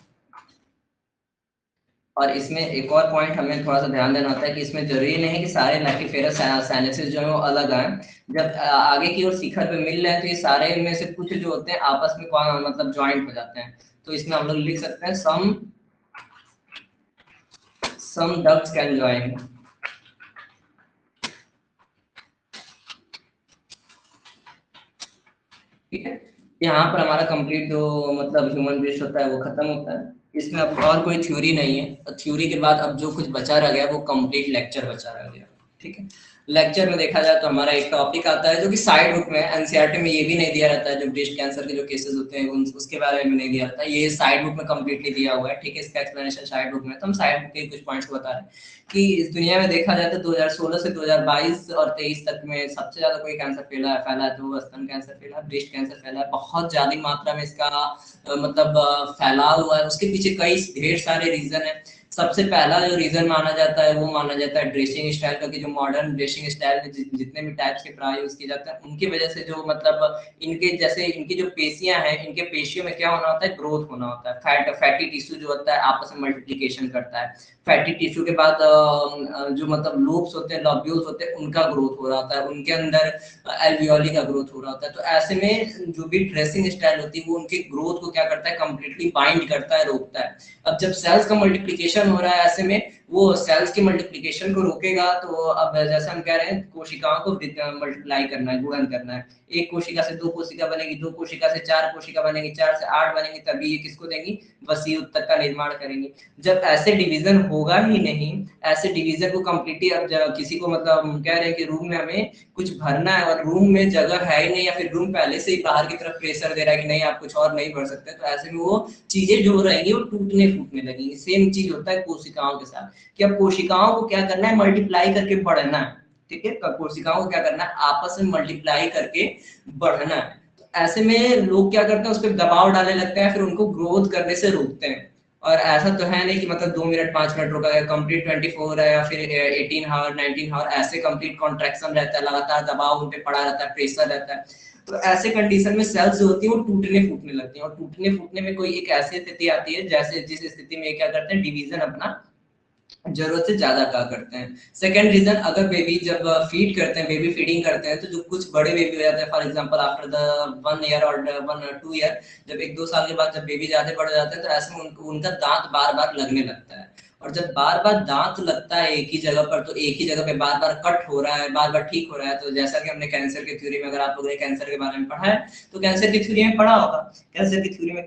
और इसमें एक और पॉइंट हमें थोड़ा सा ध्यान देना होता है कि इसमें जरूरी नहीं है कि सारे लैक्टिफेरस साइनसेस जो है वो अलग आए, जब आगे की ओर शिखर पे मिल रहे हैं तो ये सारे में से कुछ जो होते हैं आपस में मतलब ज्वाइंट हो जाते हैं, तो इसमें हम लोग लिख सकते हैं some ducts can join, ठीक है। यहाँ पर हमारा कंप्लीट जो मतलब ह्यूमन ब्रेस्ट होता है वो खत्म होता है, इसमें अब और कोई थ्योरी नहीं है, थ्योरी के बाद अब जो कुछ बचा रह गया वो कंप्लीट लेक्चर बचा रह गया, ठीक है। लेक्चर में देखा जाए तो हमारा एक टॉपिक आता है जो कि साइड बुक में एनसीईआरटी में ये भी नहीं दिया रहता है, जो ब्रेस्ट कैंसर के जो केसेस होते हैं उसके बारे में नहीं दिया रहता है, ये साइड बुक में कंप्लीटली दिया हुआ है, ठीक है। इसका एक्सप्लेनेशन साइड बुक में, तो हम साइड बुक के कुछ पॉइंट्स बता रहे हैं कि इस दुनिया में देखा जाए तो 2016 से 2022 और 23 तक में सबसे ज्यादा कोई कैंसर फैला है तो वो स्तन कैंसर फैला है, ब्रेस्ट कैंसर फैला है, बहुत ज्यादा मात्रा में इसका फैलाव हुआ है। उसके पीछे कई ढेर सारे रीजन है। सबसे पहला जो रीजन माना जाता है वो माना जाता है ड्रेसिंग स्टाइल का, कि जो मॉडर्न ड्रेसिंग स्टाइल में जितने भी टाइप्स के ब्रा यूज किए जाते हैं उनकी वजह से जो मतलब इनके जैसे इनकी जो पेशियां हैं, इनके पेशियों में क्या होना होता है, ग्रोथ होना होता है, फैटी टिश्यू जो होता है आपस में मल्टीप्लिकेशन करता है, फैटी टिश्यू के बाद जो मतलब लोब्स होते हैं, लॉब्यूल्स होते हैं, उनका ग्रोथ हो रहा होता है, उनके अंदर एल्वियोली का ग्रोथ हो रहा होता है। तो ऐसे में जो भी ड्रेसिंग स्टाइल होती है वो उनके ग्रोथ को क्या करता है, कंप्लीटली बाइंड करता है, रोकता है। अब जब सेल्स का मल्टीप्लिकेशन हो रहा है, ऐसे में वो सेल्स के मल्टीप्लिकेशन को रोकेगा, तो अब जैसे हम कह रहे हैं कोशिकाओं को मल्टीप्लाई करना है, गुणन करना है, एक कोशिका से दो कोशिका बनेगी, दो कोशिका से चार कोशिका बनेगी, चार से आठ बनेगी, तभी ये किसको देंगी, वसीय उत्तक का निर्माण करेंगी। जब ऐसे डिवीजन होगा ही नहीं, ऐसे डिवीजन को कंप्लीटली अब किसी को मतलब हम कह रहे हैं कि रूम में हमें कुछ भरना है और रूम में जगह है ही नहीं, या फिर रूम पहले से ही बाहर की तरफ प्रेशर दे रहा है कि नहीं आप कुछ और नहीं भर सकते, तो ऐसे में वो चीजें जो रहेंगी वो टूटने फूटने लगेंगी। सेम चीज होता है कोशिकाओं के साथ, कि अब कोशिकाओं को क्या करना है, मल्टीप्लाई करके बढ़ना है, ठीक है। कोशिकाओं को क्या करना है, आपस में मल्टीप्लाई करके बढ़ना है। तो ऐसे में लोग क्या करते हैं, उस पर दबाव डालने लगते हैं, फिर उनको ग्रोथ करने से रोकते हैं। और ऐसा तो है नहीं कि मतलब 2 मिनट 5 मिनट रुका है, कंप्लीट 24 है या फिर 18 आवर 19 आवर ऐसे कंप्लीट कॉन्ट्रैक्शन रहता है, लगातार दबाव उन पे पड़ा रहता है, प्रेशर रहता है। तो ऐसे कंडीशन में सेल्स जो होती है वो टूटने फूटने लगती हैं, और टूटने फूटने में कोई एक ऐसी स्थिति आती है जैसे जिस स्थिति में क्या करते हैं, डिवीजन अपना जरूरत से ज्यादा का करते हैं। सेकेंड रीजन, अगर बेबी जब फीड करते हैं, बेबी फीडिंग करते हैं, तो जो कुछ बड़े बेबी हो जाते हैं, for example after the 1 year और 1 2 ईयर, जब 1 2 साल के बाद जब बेबी ज्यादा बढ़ जाते हैं तो ऐसे में उनका दांत बार बार लगने लगता है। और जब बार बार दांत लगता है एक ही जगह पर, तो एक ही जगह पे बार बार कट हो रहा है, बार बार ठीक हो रहा है, तो जैसा कि हमने कैंसर की थ्योरी में, अगर आप लोगों ने कैंसर के बारे में पढ़ा है तो कैंसर की थ्योरी में पढ़ा होगा, कैंसर की थ्योरी में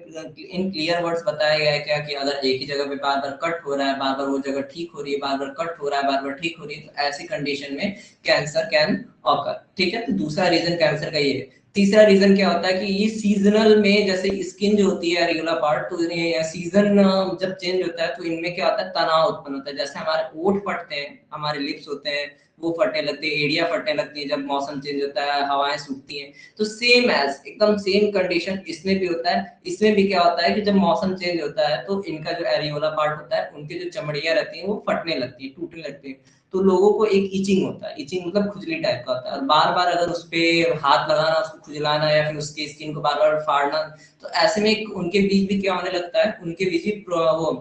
इन क्लियर वर्ड्स बताया गया है क्या, कि अगर एक ही जगह पे बार बार कट हो रहा है, बार बार वो जगह ठीक हो रही है, बार बार कट हो रहा है, बार बार ठीक हो रही है, तो ऐसी कंडीशन में कैंसर कैन ऑकर, ठीक है। तो दूसरा रीजन कैंसर का ये है। तीसरा रीजन क्या होता है कि ये सीजनल में, जैसे स्किन जो होती है रेगुलर पार्ट, तो सीजन जब चेंज होता है तो इनमें क्या होता है, तनाव उत्पन्न होता है। जैसे हमारे ओठ फटते हैं, हमारे लिप्स होते हैं वो फटने लगते हैं, एड़ियां फटने लगती है जब मौसम चेंज होता है, हवाएं सूखती हैं, तो सेम एज एकदम सेम कंडीशन इसमें भी होता है। इसमें भी क्या होता है कि जब मौसम चेंज होता है तो इनका जो एरियोला पार्ट होता है, उनकी जो चमड़ियां रहती हैं वो फटने लगती है, टूटने लगती है। तो लोगों को एक इचिंग होता है, इचिंग मतलब खुजली टाइप का होता है, और बार बार अगर उस पे हाथ लगाना, उसको खुजलाना या फिर उसकी स्किन को बार बार फाड़ना, तो ऐसे में उनके बीच भी क्या होने लगता है, उनके बीच भी वो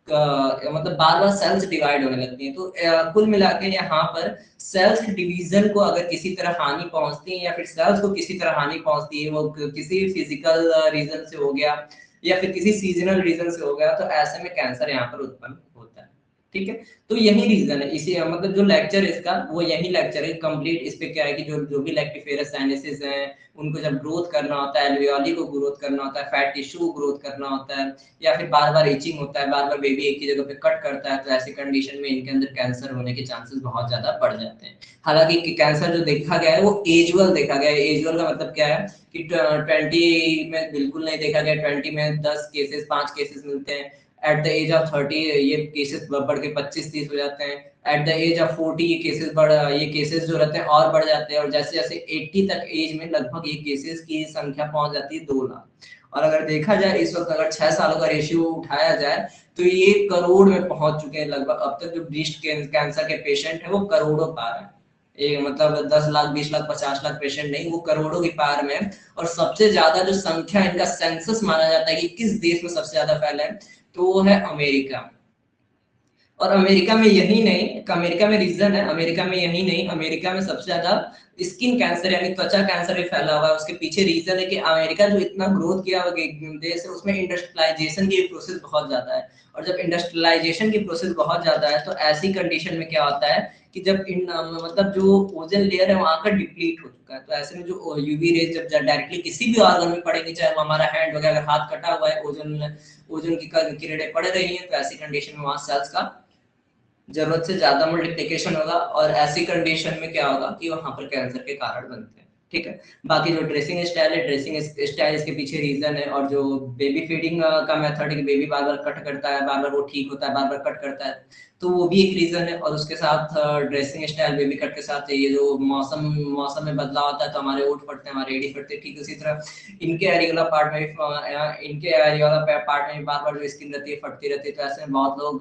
मतलब बार बार सेल्स डिवाइड होने लगती हैं। तो कुल मिला के यहाँ पर सेल्स डिवीजन को अगर किसी तरह हानि पहुंचती है या फिर सेल्स को किसी तरह हानि पहुंचती है, वो किसी फिजिकल रीजन से हो गया या फिर किसी सीजनल रीजन से हो गया, तो ऐसे में कैंसर यहाँ पर उत्पन्न होता है। ठीक है, तो यही रीजन है, इसी मतलब जो लेक्चर है इसका वो यही लेक्चर है कंप्लीट। इस पे क्या है कि जो जो भी लैक्टिफेरस साइनसेस हैं, उनको जब ग्रोथ करना होता है, एल्वियोली को ग्रोथ करना होता है, फैट टिश्यू को ग्रोथ करना होता है, या फिर बार बार इचिंग होता है, बार बार बेबी एक ही जगह पे कट करता है, तो ऐसी कंडीशन में इनके अंदर कैंसर होने के चांसेस बहुत ज्यादा बढ़ जाते हैं। हालांकि कैंसर जो देखा गया है वो एजुअल देखा गया है। एजुअल का मतलब क्या है कि 20 में बिल्कुल नहीं देखा गया, 20 में 10 केसेस 5 केसेस मिलते हैं, एट द एज ऑफ 30 ये केसेस बढ़ के 25-30 हो जाते हैं, एट द एज ऑफ 40 ये केसेस जो रहते हैं और बढ़ जाते हैं, और जैसे जैसे 80 तक एज में लगभग ये केसेस की संख्या पहुंच जाती है 2 लाख। और अगर देखा जाए इस वक्त अगर 6 सालों का रेशियो उठाया जाए तो ये करोड़ में पहुंच चुके हैं लगभग। अब तक जो ब्रेस्ट कैंसर के पेशेंट है वो करोड़ों पार है, एक मतलब 10 लाख 20 लाख 50 लाख पेशेंट नहीं, वो करोड़ों की पार में है। और सबसे ज्यादा जो संख्या इनका सेंसस माना जाता है कि किस देश में सबसे ज्यादा फैला है, तो वो है अमेरिका। और अमेरिका में यही नहीं, अमेरिका में रीजन है, अमेरिका में यही नहीं, अमेरिका में सबसे ज्यादा स्किन कैंसर यानी त्वचा कैंसर भी फैला हुआ है। उसके पीछे रीजन है कि अमेरिका जो इतना ग्रोथ किया हुआ देश है उसमें इंडस्ट्रियलाइजेशन की प्रोसेस बहुत ज्यादा है। और जब इंडस्ट्रियलाइजेशन की प्रोसेस बहुत ज्यादा है तो ऐसी कंडीशन में क्या होता है कि जब मतलब जो ओजन लेयर है वहां का डिप्लीट हो चुका है, तो ऐसे में जो यूवी रेज जब डायरेक्टली किसी भी ऑर्गन में पड़ेगी, चाहे वो हमारा हैंड वगैरह, अगर हाथ कटा हुआ है, ओजन की किरणें पड़ रही हैं, तो ऐसी कंडीशन में वहां सेल्स का जरूरत से ज्यादा मल्टीप्लिकेशन होगा, और ऐसी कंडीशन में क्या होगा कि वहां पर कैंसर के कारण बनते हैं। ठीक है, बाकी जो ड्रेसिंग स्टाइल है, ड्रेसिंग स्टाइल इसके पीछे रीजन है, और जो बेबी फीडिंग का मेथड है कि बेबी बार बार कट करता है, बार बार वो ठीक होता है, बार बार कट करता है, तो वो भी एक रीजन है। और उसके साथ ड्रेसिंग स्टाइल बेबी कट के साथ ये जो मौसम मौसम में बदलाव आता है तो हमारे ओठ फटते हैं, हमारे एड़ी फटते हैं, ठीक उसी तरह इनके एरियोला पार्ट में भी इनके एरियोला पार्ट में भी बार बार जो स्किन रहती है फटती रहती है। तो ऐसे में बहुत लोग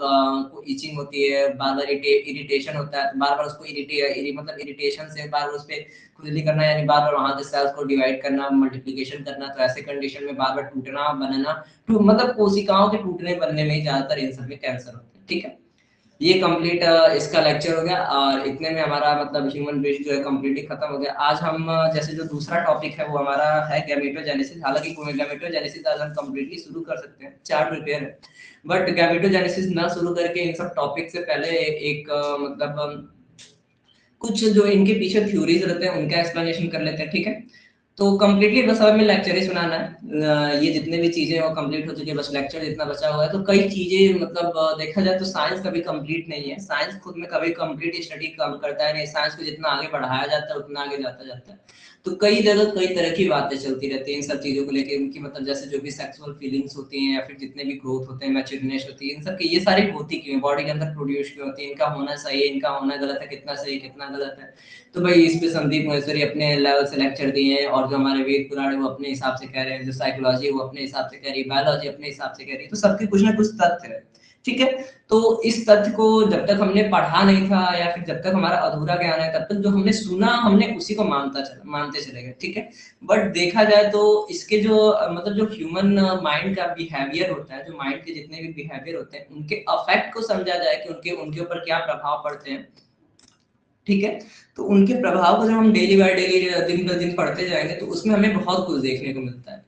को इचिंग होती है, बार बार इरिटेशन होता है, बार बार उसको मतलब इरिटेशन से बार बार उस पर खुजली करना, यानी बार बार वहां से सेल्स को डिवाइड करना, मल्टीप्लिकेशन करना, तो ऐसे कंडीशन में बार बार टूटना बनना, मतलब कोशिकाओं के टूटने बनने में ही ज्यादातर इन सब में कैंसर होते हैं। ठीक है, ये कंप्लीट इसका लेक्चर हो गया, और इतने में हमारा मतलब ह्यूमन ब्रेस्ट जो है कंप्लीटली खत्म हो गया। आज हम जैसे जो दूसरा टॉपिक है वो हमारा है गैमेटोजेनेसिस। हालांकि गैमेटोजेनेसिस आज हम कंप्लीटली शुरू कर सकते हैं, चार्ट प्रिपेयर है, बट गैमेटोजेनेसिस ना शुरू करके इन सब टॉपिक से पहले एक मतलब कुछ जो इनके पीछे थ्योरीज रहते हैं उनका एक्सप्लेनेशन कर लेते हैं। ठीक है, तो कंप्लीटली बस अब हमें लेक्चर ही सुनाना है। ये जितने भी चीजें वो कंप्लीट हो चुकी है, बस लेक्चर जितना बचा हुआ है। तो कई चीजें मतलब देखा जाए तो साइंस कभी कंप्लीट नहीं है, साइंस खुद में कभी कंप्लीट स्टडी कम करता है नहीं, साइंस को जितना आगे बढ़ाया जाता है उतना आगे जाता जाता है। तो कई जगह कई तरह की बातें चलती रहती हैं इन सब चीजों को लेकर, उनकी मतलब जैसे जो भी सेक्सुअल फीलिंग्स होती हैं या फिर जितने भी ग्रोथ होते हैं, मैच्योरनेस होती है, इन सब की ये सारी होती क्यों है, बॉडी के अंदर प्रोड्यूस क्यों होती है, इनका होना सही है, इनका होना गलत है, कितना सही कितना गलत है। तो भाई इस पे संदीप महेश्वरी अपने लेवल से लेक्चर दिए हैं, और जो हमारे वेद पुराण है वो अपने हिसाब से कह रहे हैं, जो साइकोलॉजी है वो अपने हिसाब से कह रही है, बायोलॉजी अपने हिसाब से कह रही है, तो सबके कुछ ना कुछ तथ्य है। ठीक है, तो इस तथ्य को जब तक हमने पढ़ा नहीं था या फिर जब तक हमारा अधूरा ज्ञान है, तब तक जो हमने सुना हमने उसी को मानते चले गए। ठीक है, बट देखा जाए तो इसके जो मतलब जो ह्यूमन माइंड का बिहेवियर होता है, जो माइंड के जितने भी बिहेवियर होते हैं उनके अफेक्ट को समझा जाए कि उनके उनके ऊपर क्या प्रभाव पड़ते हैं। ठीक है, तो उनके प्रभाव को जब हम डेली बाय डेली दिन ब दिन पढ़ते जाएंगे तो उसमें हमें बहुत कुछ देखने को मिलता है।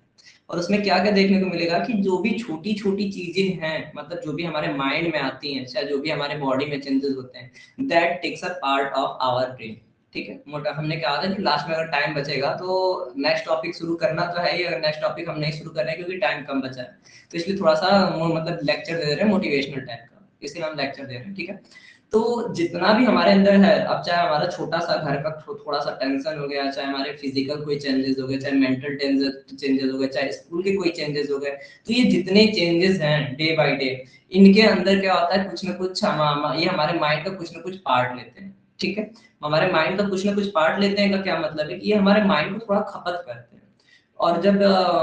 और उसमें क्या क्या देखने को मिलेगा कि जो भी छोटी छोटी चीजें हैं, मतलब जो भी हमारे माइंड में आती हैं, चाहे जो भी हमारे बॉडी में चेंजेस होते हैं, that takes a part of our brain. ठीक है, मोटा हमने कहा था कि लास्ट में अगर टाइम बचेगा तो नेक्स्ट टॉपिक शुरू करना तो है ही, अगर नेक्स्ट टॉपिक हम नहीं शुरू कर रहे हैं क्योंकि टाइम कम बचा है, तो इसलिए थोड़ा सा मतलब लेक्चर दे रहे हैं मोटिवेशनल टाइप का, इसलिए हम लेक्चर दे रहे हैं। ठीक है, तो जितना भी हमारे अंदर है, अब चाहे हमारा छोटा सा घर का थोड़ा सा टेंशन हो गया, चाहे हमारे फिजिकल कोई चेंजेस हो गए, चाहे मेंटल चेंजेस हो गए, चाहे स्कूल के कोई चेंजेस हो गए, तो ये जितने चेंजेस हैं डे बाय डे, इनके अंदर क्या होता है, कुछ ना कुछ ये हमारे माइंड का कुछ ना कुछ पार्ट लेते हैं। ठीक है, हमारे माइंड का कुछ ना कुछ पार्ट लेते हैं का क्या मतलब है कि ये हमारे माइंड को थोड़ा खपत करते हैं। और जब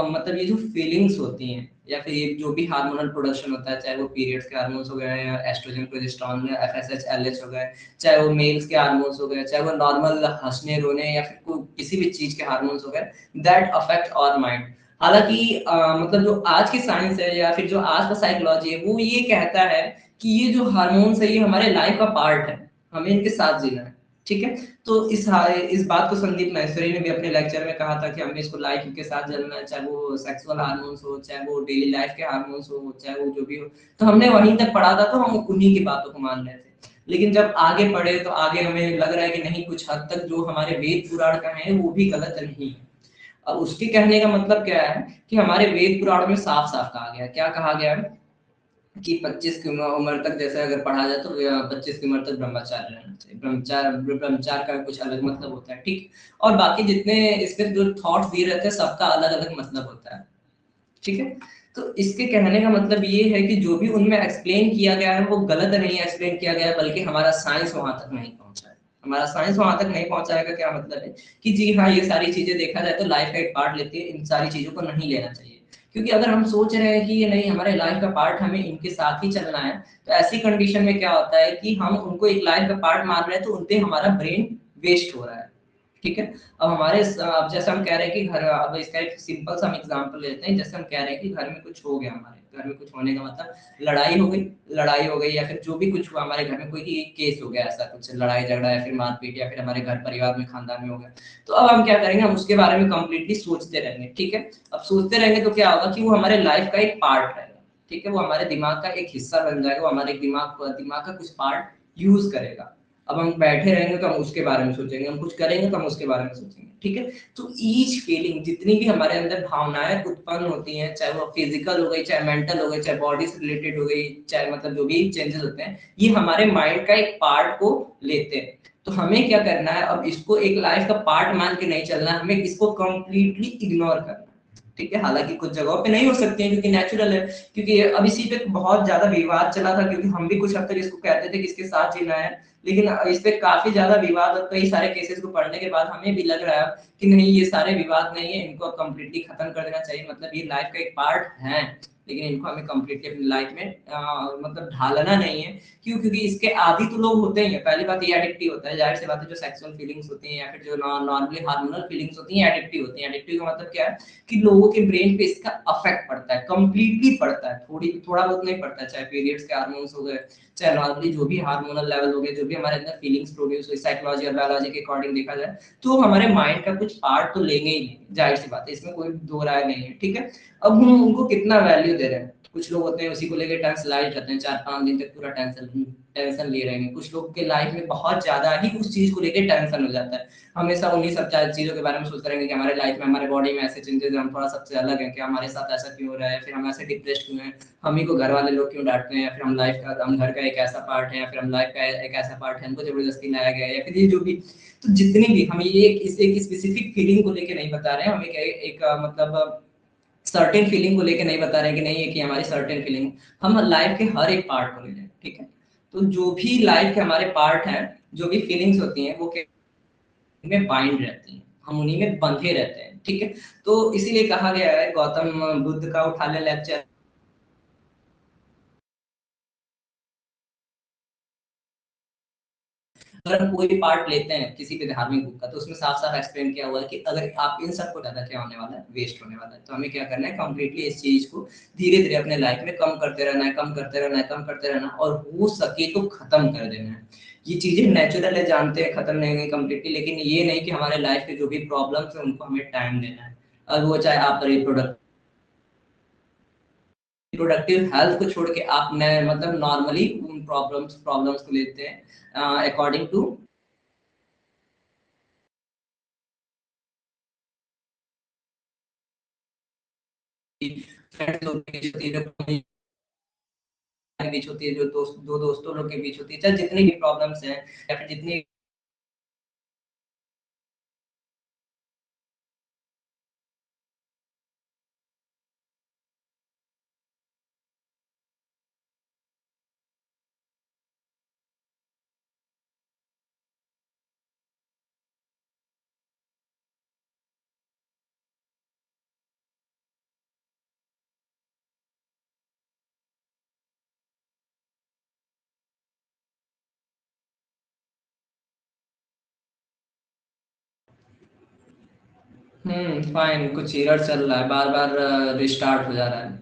मतलब ये जो फीलिंग्स होती हैं या फिर ये जो भी हार्मोनल प्रोडक्शन होता है, चाहे वो पीरियड्स के हार्मोन्स हो गए या एस्ट्रोजन प्रोजेस्टेरोन या एफएसएच एलएच हो गए, चाहे वो मेल्स के हार्मोन्स हो गए, चाहे वो नॉर्मल हंसने रोने या फिर कोई किसी भी चीज के हार्मोन्स हो गए, दैट अफेक्ट आवर माइंड। हालांकि मतलब जो आज की साइंस है या फिर जो आज का साइकोलॉजी है वो ये कहता है कि ये जो हार्मोन्स है ये हमारे लाइफ का पार्ट है, हमें इनके साथ जीना है। ठीक है। तो इस बात को संदीप महेश्वरी ने भी अपने लेक्चर में कहा था कि हमें इसको लाइफ के साथ चलना है, चाहे वो सेक्सुअल हार्मोन्स हो, चाहे वो डेली लाइफ के हार्मोन्स हो, चाहे वो जो भी हो। तो हमने वहीं तक पढ़ा था तो हम उन्हीं की बातों को मान रहे थे, लेकिन जब आगे पढ़े तो आगे हमें लग रहा है कि नहीं, कुछ हद तक जो हमारे वेद पुराण का है वो भी गलत नहीं है। अब उसके कहने का मतलब क्या है कि हमारे वेद पुराण में साफ साफ कहा गया है, क्या कहा गया है कि 25 की उम्र तक जैसे अगर पढ़ा जाए तो 25 की उम्र तक ब्रह्मचार्य रहना चाहिए। ब्रह्मचार का कुछ अलग मतलब होता है, ठीक। और बाकी जितने इसमें जो थॉट्स दिए रहते हैं सबका अलग अलग मतलब होता है, ठीक है। तो इसके कहने का मतलब ये है कि जो भी उनमें एक्सप्लेन किया गया है वो गलत नहीं एक्सप्लेन किया गया है, बल्कि हमारा साइंस वहां तक नहीं पहुंचा है। हमारा साइंस वहां तक नहीं पहुंचाएगा, क्या मतलब है कि जी हाँ, ये सारी चीजें देखा जाए तो लाइफ का एक पार्ट लेती है, इन सारी चीजों को नहीं लेना चाहिए। क्योंकि अगर हम सोच रहे हैं कि ये नहीं हमारे लाइफ का पार्ट, हमें इनके साथ ही चलना है, तो ऐसी कंडीशन में क्या होता है कि हम उनको एक लाइफ का पार्ट मान रहे हैं, तो उनपे हमारा ब्रेन वेस्ट हो रहा है। ठीक है। अब अब जैसे हम कह रहे हैं कि घर, अब इसका एक सिंपल सा हम एग्जांपल लेते हैं, जैसे हम कह रहे हैं कि घर में कुछ हो गया, हमारे घर में कुछ होने का मतलब लड़ाई हो गई। लड़ाई हो गई या फिर जो भी कुछ हुआ हमारे घर में, कोई केस हो गया ऐसा कुछ लड़ाई झगड़ा या फिर मारपीट या फिर हमारे घर परिवार में खानदान में हो गया। तो अब हम क्या करेंगे, हम उसके बारे में कंप्लीटली सोचते रहेंगे। ठीक है। अब सोचते रहेंगे तो क्या होगा कि वो हमारे लाइफ का एक पार्ट रहेगा। ठीक है। वो हमारे दिमाग का एक हिस्सा बन जाएगा, वो हमारे दिमाग का कुछ पार्ट यूज करेगा। अब हम बैठे रहेंगे तो हम उसके बारे में सोचेंगे, हम कुछ करेंगे तो हम उसके बारे में सोचेंगे। ठीक है। तो ईच फीलिंग, जितनी भी हमारे अंदर भावनाएं उत्पन्न होती हैं, चाहे वो फिजिकल हो गई, चाहे मेंटल हो गई, चाहे बॉडी से रिलेटेड हो गई, चाहे मतलब जो भी चेंजेस होते हैं, ये हमारे माइंड का एक पार्ट को लेते हैं। तो हमें क्या करना है, अब इसको एक लाइफ का पार्ट मान के नहीं चलना है, हमें इसको कंप्लीटली इग्नोर करना है। ठीक है। हालांकि कुछ जगहों पे नहीं हो सकती है क्योंकि नेचुरल है। क्योंकि अब इसी पे बहुत ज्यादा विवाद चला था, क्योंकि हम भी कुछ हद तक इसको कहते थे कि इसके साथ जीना है, लेकिन इस पे काफी ज्यादा विवाद और कई सारे केसेस को पढ़ने के बाद हमें भी लग रहा है कि नहीं, ये सारे विवाद नहीं है, इनको अब कंप्लीटली खत्म कर देना चाहिए। मतलब ये लाइफ का एक पार्ट है, लेकिन इनको हमें कंप्लीटली अपनी लाइफ में मतलब ढालना नहीं है। क्यों? क्योंकि इसके आदि तो लोग होते ही हैं। पहली बात ये एडिक्टिव होता है, जाहिर सी बात है। जो सेक्सुअल फीलिंग्स होती हैं या फिर जो नॉर्मली हार्मोनल फीलिंग्स होती हैं एडिक्टिव होती हैं। एडिक्टिव का मतलब क्या है कि लोगों के ब्रेन पे इसका अफेक्ट पड़ता है, कंप्लीटली पड़ता है, थोड़ा बहुत नहीं पड़ता है। चाहे पीरियड्स के हार्मोन्स हो गए, चाहे नॉर्मली जो भी हार्मोनल लेवल हो गए, जो भी हमारे अंदर फीलिंग्स प्रोड्यूस हुई साइकोलॉजी और बायोलॉजी के अकॉर्डिंग देखा जाए, तो हमारे माइंड का कुछ पार्ट तो लेंगे ही लेंगे, जाहिर सी बात है, इसमें कोई दो राय नहीं है। ठीक है। अब हम उनको कितना वैल्यू दे रहे हैं। कुछ लोग होते हैं उसी को लेकर टेंशनाइज रहते हैं, 4-5 दिन तक पूरा टेंशन टेंशन लिए रहेंगे। कुछ लोग के लाइफ में बहुत ज्यादा ही उस चीज को लेकर टेंशन हो जाता है, हमेशा उन्हीं सब चीजों के बारे में सोचते रहेंगे कि हमारे लाइफ में, हमारे बॉडी में ऐसे चेंजेस हैं, हम थोड़ा सबसे अलग हैं क्या, हमारे साथ ऐसा क्यों हो रहा है, फिर हम ऐसे डिप्रेस्ड क्यों हैं, हम ही को घर वाले लोग क्यों डांटते हैं, या फिर हम घर का एक ऐसा पार्ट है, या फिर हम लाइफ का एक ऐसा पार्ट है, हमको जबरदस्ती लाया गया है, या फिर ये जो भी। तो जितनी भी हम ये एक स्पेसिफिक फीलिंग को लेके नहीं बता रहे हैं, हम एक मतलब सर्टेन फीलिंग को लेके नहीं बता रहे हैं कि नहीं है कि हमारी सर्टेन फीलिंग, हम लाइफ के हर एक पार्ट को ले रहे हैं। ठीक है। तो जो भी लाइफ के हमारे पार्ट हैं, जो भी फीलिंग्स होती हैं वो में बाइंड रहती हैं, हम उन्हीं में बंधे रहते हैं। ठीक है। तो इसीलिए कहा गया है, गौतम बुद्ध का उठा ले लेक्चर, अगर हम कोई भी पार्ट लेते हैं किसी भी धार्मिक बुक का, तो उसमें साफ साफ एक्सप्लेन किया हुआ है कि अगर आप इन सबको ज्यादा, क्या होने वाला है, वेस्ट होने वाला है। तो हमें क्या करना है, कंप्लीटली इस चीज को धीरे धीरे अपने लाइफ में कम करते रहना है, कम करते रहना है, कम करते रहना, और हो सके तो खत्म कर देना है। ये चीजें नेचुरल है, जानते हैं, खत्म नहीं होंगी कंप्लीटली, लेकिन ये नहीं कि हमारे लाइफ के जो भी प्रॉब्लम्स है उनको हमें टाइम देना है। अब वो चाहे आप रिप्रोडक्ट प्रोडक्टिव हेल्थ को छोड़ के आप नए मतलब नॉर्मली उन प्रॉब्लम्स को लेते हैं अकॉर्डिंग टू फ्रेंड्स लोग के बीच होती है, जो के बीच होती है, जो दो दोस्तों लोग के बीच होती है, चाहे जितनी भी प्रॉब्लम्स हैं या फिर जितनी फाइन, कुछ एरर चल रहा है, बार बार रिस्टार्ट हो जा रहा है।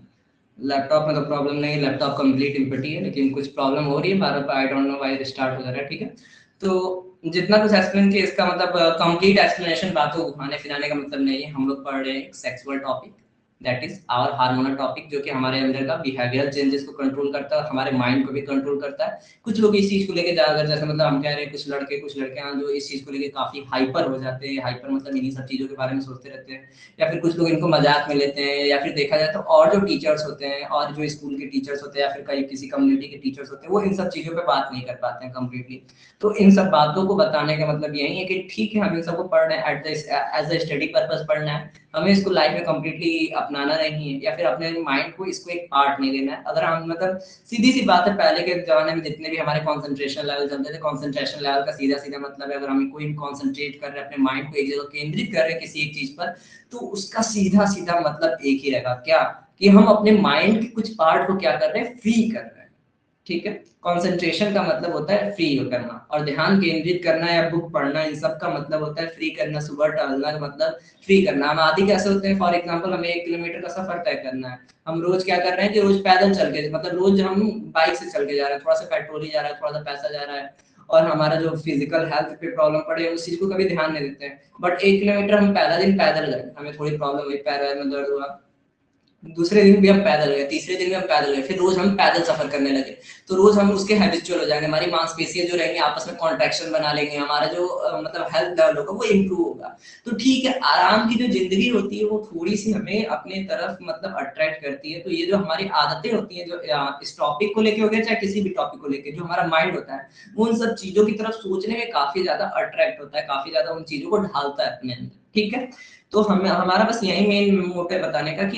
लैपटॉप में तो प्रॉब्लम नहीं, लैपटॉप कंप्लीट एम्प्टी है, लेकिन कुछ प्रॉब्लम हो रही है बार बार, I don't know why restart हो जा रहा है। ठीक है, तो जितना कुछ एक्सप्लेन किया इसका मतलब कंप्लीट एक्सप्लेनेशन बातों घुमाने फिराने का मतलब नहीं है। हम लोग पढ़ रहे हैं एक sexual topic, that is our hormonal topic, जो कि हमारे अंदर का बिहेवियर चेंजेस को कंट्रोल करता है, हमारे माइंड को भी कंट्रोल करता है। कुछ लोग इस चीज को लेके ज्यादा, जैसे मतलब हम कह रहे हैं कुछ लड़के कुछ लड़कियां जो इस चीज को लेके काफी हाइपर हो जाते हैं, हाइपर मतलब इन्हीं सब चीजों के बारे में सोचते रहते हैं, या फिर कुछ लोग इनको मजाक में लेते हैं, या फिर देखा जाए तो और जो टीचर्स होते हैं और जो स्कूल के टीचर्स होते हैं या फिर कई किसी कम्युनिटी के टीचर्स होते हैं, वो इन सब चीजों पे बात नहीं कर पाते हैं कम्प्लीटली। तो इन सब बातों को बताने का मतलब यही है कि ठीक है, हम इन सबको पढ़ रहे हैं एज अ स्टडी पर्पस पढ़ना है, हमें इसको लाइफ में कम्प्लीटली अपनाना नहीं है, या फिर अपने माइंड को इसको एक पार्ट नहीं देना है। अगर हम मतलब सीधी सी बात है, पहले के जमाने में जितने भी हमारे कंसंट्रेशन लेवल चलते थे, कंसंट्रेशन लेवल का सीधा सीधा मतलब है, अगर हम कोई कंसंट्रेट कर रहे हैं, अपने माइंड को एक जगह केंद्रित कर रहे हैं किसी एक चीज पर, तो उसका सीधा सीधा मतलब एक ही रहेगा, क्या, कि हम अपने माइंड के कुछ पार्ट को क्या कर रहे हैं, फ्री कर रहे हैं। ठीक है, कंसंट्रेशन का मतलब होता है फ्री करना, और ध्यान केंद्रित करना या बुक पढ़ना, इन सब का मतलब होता है फ्री करना। सुबह टहलना का मतलब फ्री करना। हम आदि कैसे होते हैं, फॉर एग्जांपल हमें 1 किलोमीटर का सफर तय करना है, हम रोज क्या कर रहे हैं कि रोज पैदल चल के, मतलब रोज हम बाइक से चल के जा रहे हैं, थोड़ा सा पेट्रोल ही जा रहा है, थोड़ा सा पैसा जा रहा है, और हमारा जो फिजिकल हेल्थ पे प्रॉब्लम पड़े उस चीज को कभी ध्यान नहीं देते हैं। बट 1 किलोमीटर हम पहला दिन पैदल गए, हमें थोड़ी प्रॉब्लम हुई, पैर वैर में दर्द हुआ, दूसरे दिन भी हम पैदल गए, तीसरे दिन भी हम पैदल गए, फिर रोज हम पैदल सफर करने लगे, तो रोज हम उसके हैबिचुअल हो जाएंगे, हमारी मांसपेशियां जो रहेंगी आपस में कॉन्ट्रैक्शन बना लेंगे, हमारा जो मतलब हेल्थ लेवल होगा वो इम्प्रूव होगा। तो ठीक है, आराम की जो जिंदगी होती है वो थोड़ी सी हमें अपने तरफ मतलब अट्रैक्ट करती है। तो ये जो हमारी आदतें होती हैं, जो इस टॉपिक को लेके हो गया चाहे किसी भी टॉपिक को लेके, जो हमारा माइंड होता है वो उन सब चीजों की तरफ सोचने में काफी ज्यादा अट्रैक्ट होता है, काफी ज्यादा उन चीजों को ढालता है अपने अंदर। ठीक है, तो हम हमारा बस यही मेन मोटिव बताने का कि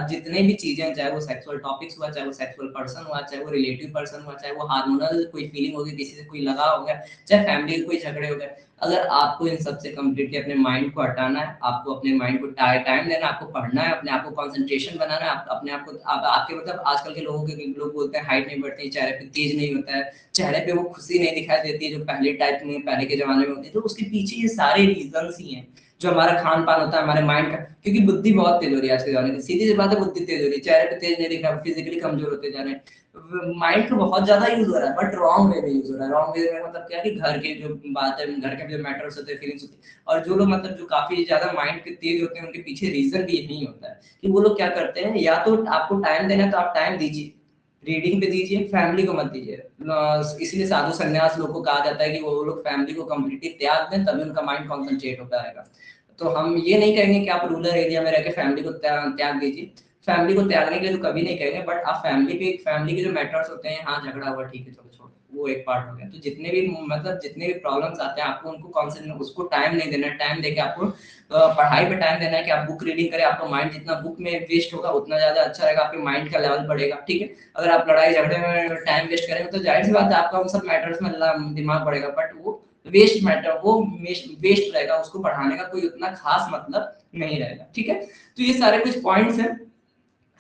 जितने भी चीजें, चाहे वो सेक्सुअल टॉपिक्स हुआ, चाहे वो सेक्सुअल पर्सन हुआ, चाहे वो रिलेटिव पर्सन हुआ, चाहे वो हार्मोनल कोई फीलिंग होगी, किसी से कोई लगाव हो गया, चाहे फैमिली के कोई झगड़े हो गए, अगर आपको इन सबसे कम्प्लीटली अपने माइंड को हटाना है, आपको अपने माइंड को टाइम देना है, आपको पढ़ना है, अपने आप को कंसंट्रेशन बनाना है, अपने आप को आपके मतलब आजकल के लोगों के लोग बोलते हैं हाइट नहीं बढ़ती, चेहरे पे तेज नहीं होता है, चेहरे पे वो खुशी नहीं दिखाई देती है जो पहले टाइप में पहले के जमाने में होती है, तो उसके पीछे ये सारे रीजंस ही हैं। जो हमारा खान पान होता है, हमारे माइंड का, क्योंकि बुद्धि बहुत तेज हो रही है आज के जमाने में, सीधी सी बात है, बुद्धि तेज हो रही है, चेहरे पे तेज नहीं दिख रहा, फिजिकली कमजोर होते जा रहे हैं, माइंड का बहुत ज्यादा यूज हो रहा है, बट रॉन्ग वे में यूज हो रहा है। रॉन्ग वे में मतलब क्या, कि घर के जो बात है, घर के जो मैटर्स होते हैं, फीलिंग्स होती है, और जो लोग मतलब जो काफी ज्यादा माइंड के तेज होते हैं, उनके पीछे रीजन भी यही होता है कि वो लोग क्या करते हैं, या तो आपको टाइम देना है तो आप टाइम दीजिए, रीडिंग पे दीजिए, फैमिली को मत दीजिए। इसलिए साधु संन्यास लोग को कहा जाता है कि वो लोग फैमिली को कंप्लीटली त्याग दें, तभी उनका माइंड कॉन्सेंट्रेट हो पाएगा। तो हम ये नहीं कहेंगे कि आप रूरल एरिया में रह के फैमिली को त्याग दीजिए, फैमिली को त्यागने के लिए तो कभी नहीं कहेंगे, बट आप फैमिली के जो मैटर्स होते हैं, हाँ झगड़ा हुआ ठीक है चलो छोड़ो, वो एक पार्ट हो गया। तो जितने भी मतलब जितने भी प्रॉब्लम्स आते हैं, आपको उनको कॉन्सेंट्रेट, उसको टाइम नहीं देना है, टाइम देके आपको पढ़ाई पे टाइम देना है, कि आप बुक रीडिंग करें, आपका माइंड जितना बुक में वेस्ट होगा उतना ज्यादा अच्छा रहेगा, आपके माइंड का लेवल बढ़ेगा। ठीक है, अगर आप लड़ाई झगड़े में टाइम वेस्ट करेंगे तो जाहिर सी बात है आपका उन सब मैटर्स में दिमाग बढ़ेगा, बट वो वेस्ट मैटर, वो वेस्ट रहेगा, उसको पढ़ाने का कोई उतना खास मतलब नहीं रहेगा। ठीक है, तो ये सारे कुछ पॉइंट्स हैं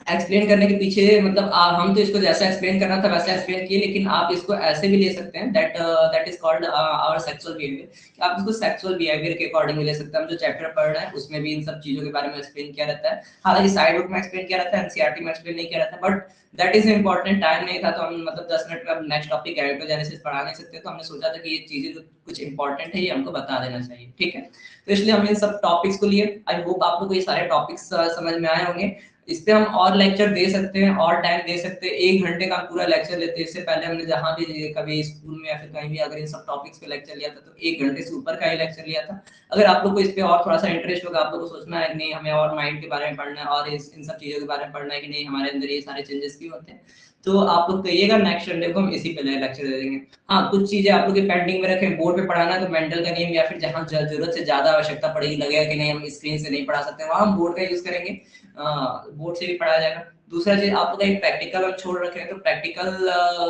एक्सप्लेन करने के पीछे, मतलब हम तो इसको जैसा एक्सप्लेन करना था वैसा एक्सप्लेन किए, लेकिन आप इसको ऐसे भी ले सकते हैं, that is called our sexual behaviour. आप इसको सेक्सुअल बिहेवियर के अकॉर्डिंग भी ले सकते हैं। हम जो चैप्टर पढ़ रहे हैं उसमें भी इन सब चीजों के बारे में एक्सप्लेन किया रहता है, हालांकि साइड बुक में एक्सप्लेन किया रहता है, एनसीईआरटी में एक्सप्लेन नहीं किया रहता है, but that is important. Time नहीं था तो हम मतलब 10 मिनट में नेक्स्ट टॉपिक गैमेटोजेनेसिस पढ़ा नहीं सकते, तो हमने सोचा था कि ये चीजें जो कुछ इंपॉर्टेंट है ये हमको बता देना चाहिए। ठीक है, तो इसलिए हम इन सब टॉपिक्स को लिए, आई होप आप लोग को ये सारे टॉपिक्स समझ में आए होंगे। इस पे हम और लेक्चर दे सकते हैं, और टाइम दे सकते हैं, 1 घंटे का पूरा लेक्चर लेते हैं। इससे पहले हमने जहाँ भी कभी स्कूल में या फिर कहीं भी अगर इन सब टॉपिक्स पे लेक्चर लिया था तो 1 घंटे से ऊपर का ही लेक्चर लिया था। अगर आप लोग को इस पे और थोड़ा सा इंटरेस्ट होगा, आप लोग को सोचना है नहीं हमें और माइंड के बारे में पढ़ना है, और इन सब चीजों के बारे में पढ़ना है कि नहीं हमारे अंदर ये सारे चेंजेस क्यों होते हैं, तो आप लोग कहिएगा, नेक्स्ट संडे को हम इसी पे लेक्चर दे देंगे। हाँ, कुछ चीजें आप लोग की पेंडिंग में रखें, बोर्ड पे पढ़ाना है तो मेंटल का नियम, या फिर जहाँ जरूरत से ज्यादा आवश्यकता पड़ेगी, लगेगा कि नहीं हम स्क्रीन से नहीं पढ़ा सकते, वहां हम बोर्ड का यूज करेंगे, बोर्ड से भी पढ़ाया जाएगा। दूसरा चीज आप लोग का एक प्रैक्टिकल हम छोड़ रखे हैं, तो प्रैक्टिकल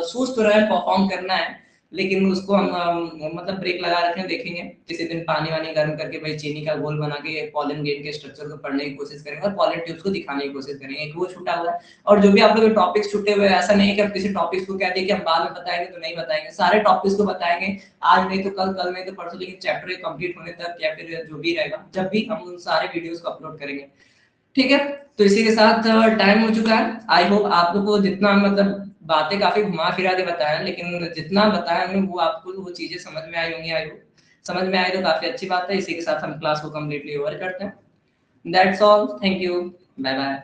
सोच तो रहे हैं परफॉर्म करना है, लेकिन उसको हम मतलब ब्रेक लगा रखे हैं, देखेंगे किसी दिन पानी वानी गर्म करके भाई चीनी का घोल बना के पॉलन ग्रेन के स्ट्रक्चर को पढ़ने की कोशिश करेंगे और पॉलन ट्यूब्स को दिखाने की कोशिश करेंगे। एक वो छूटा हुआ है, और जो भी आप लोग टॉपिक्स छूटे हुए हैं, ऐसा नहीं है कि आप किसी टॉपिक्स को कह दें कि हम बाद में बताएंगे तो नहीं बताएंगे, सारे टॉपिक्स को बताएंगे, आज नहीं तो कल, कल नहीं तो परसों, लेकिन चैप्टर कंप्लीट होने तक या फिर जो भी रहेगा, जब भी हम उन सारे वीडियोस को अपलोड करेंगे। ठीक है, तो इसी के साथ टाइम हो चुका है। आई होप आप लोग को जितना मतलब बातें काफी घुमा फिरा के बताया, लेकिन जितना बताया हमने वो आपको वो चीजें समझ में आई होंगी। आई होप समझ में आई तो काफी अच्छी बात है। इसी के साथ हम क्लास को कम्प्लीटली ओवर करते हैं। That's all, thank you, bye bye.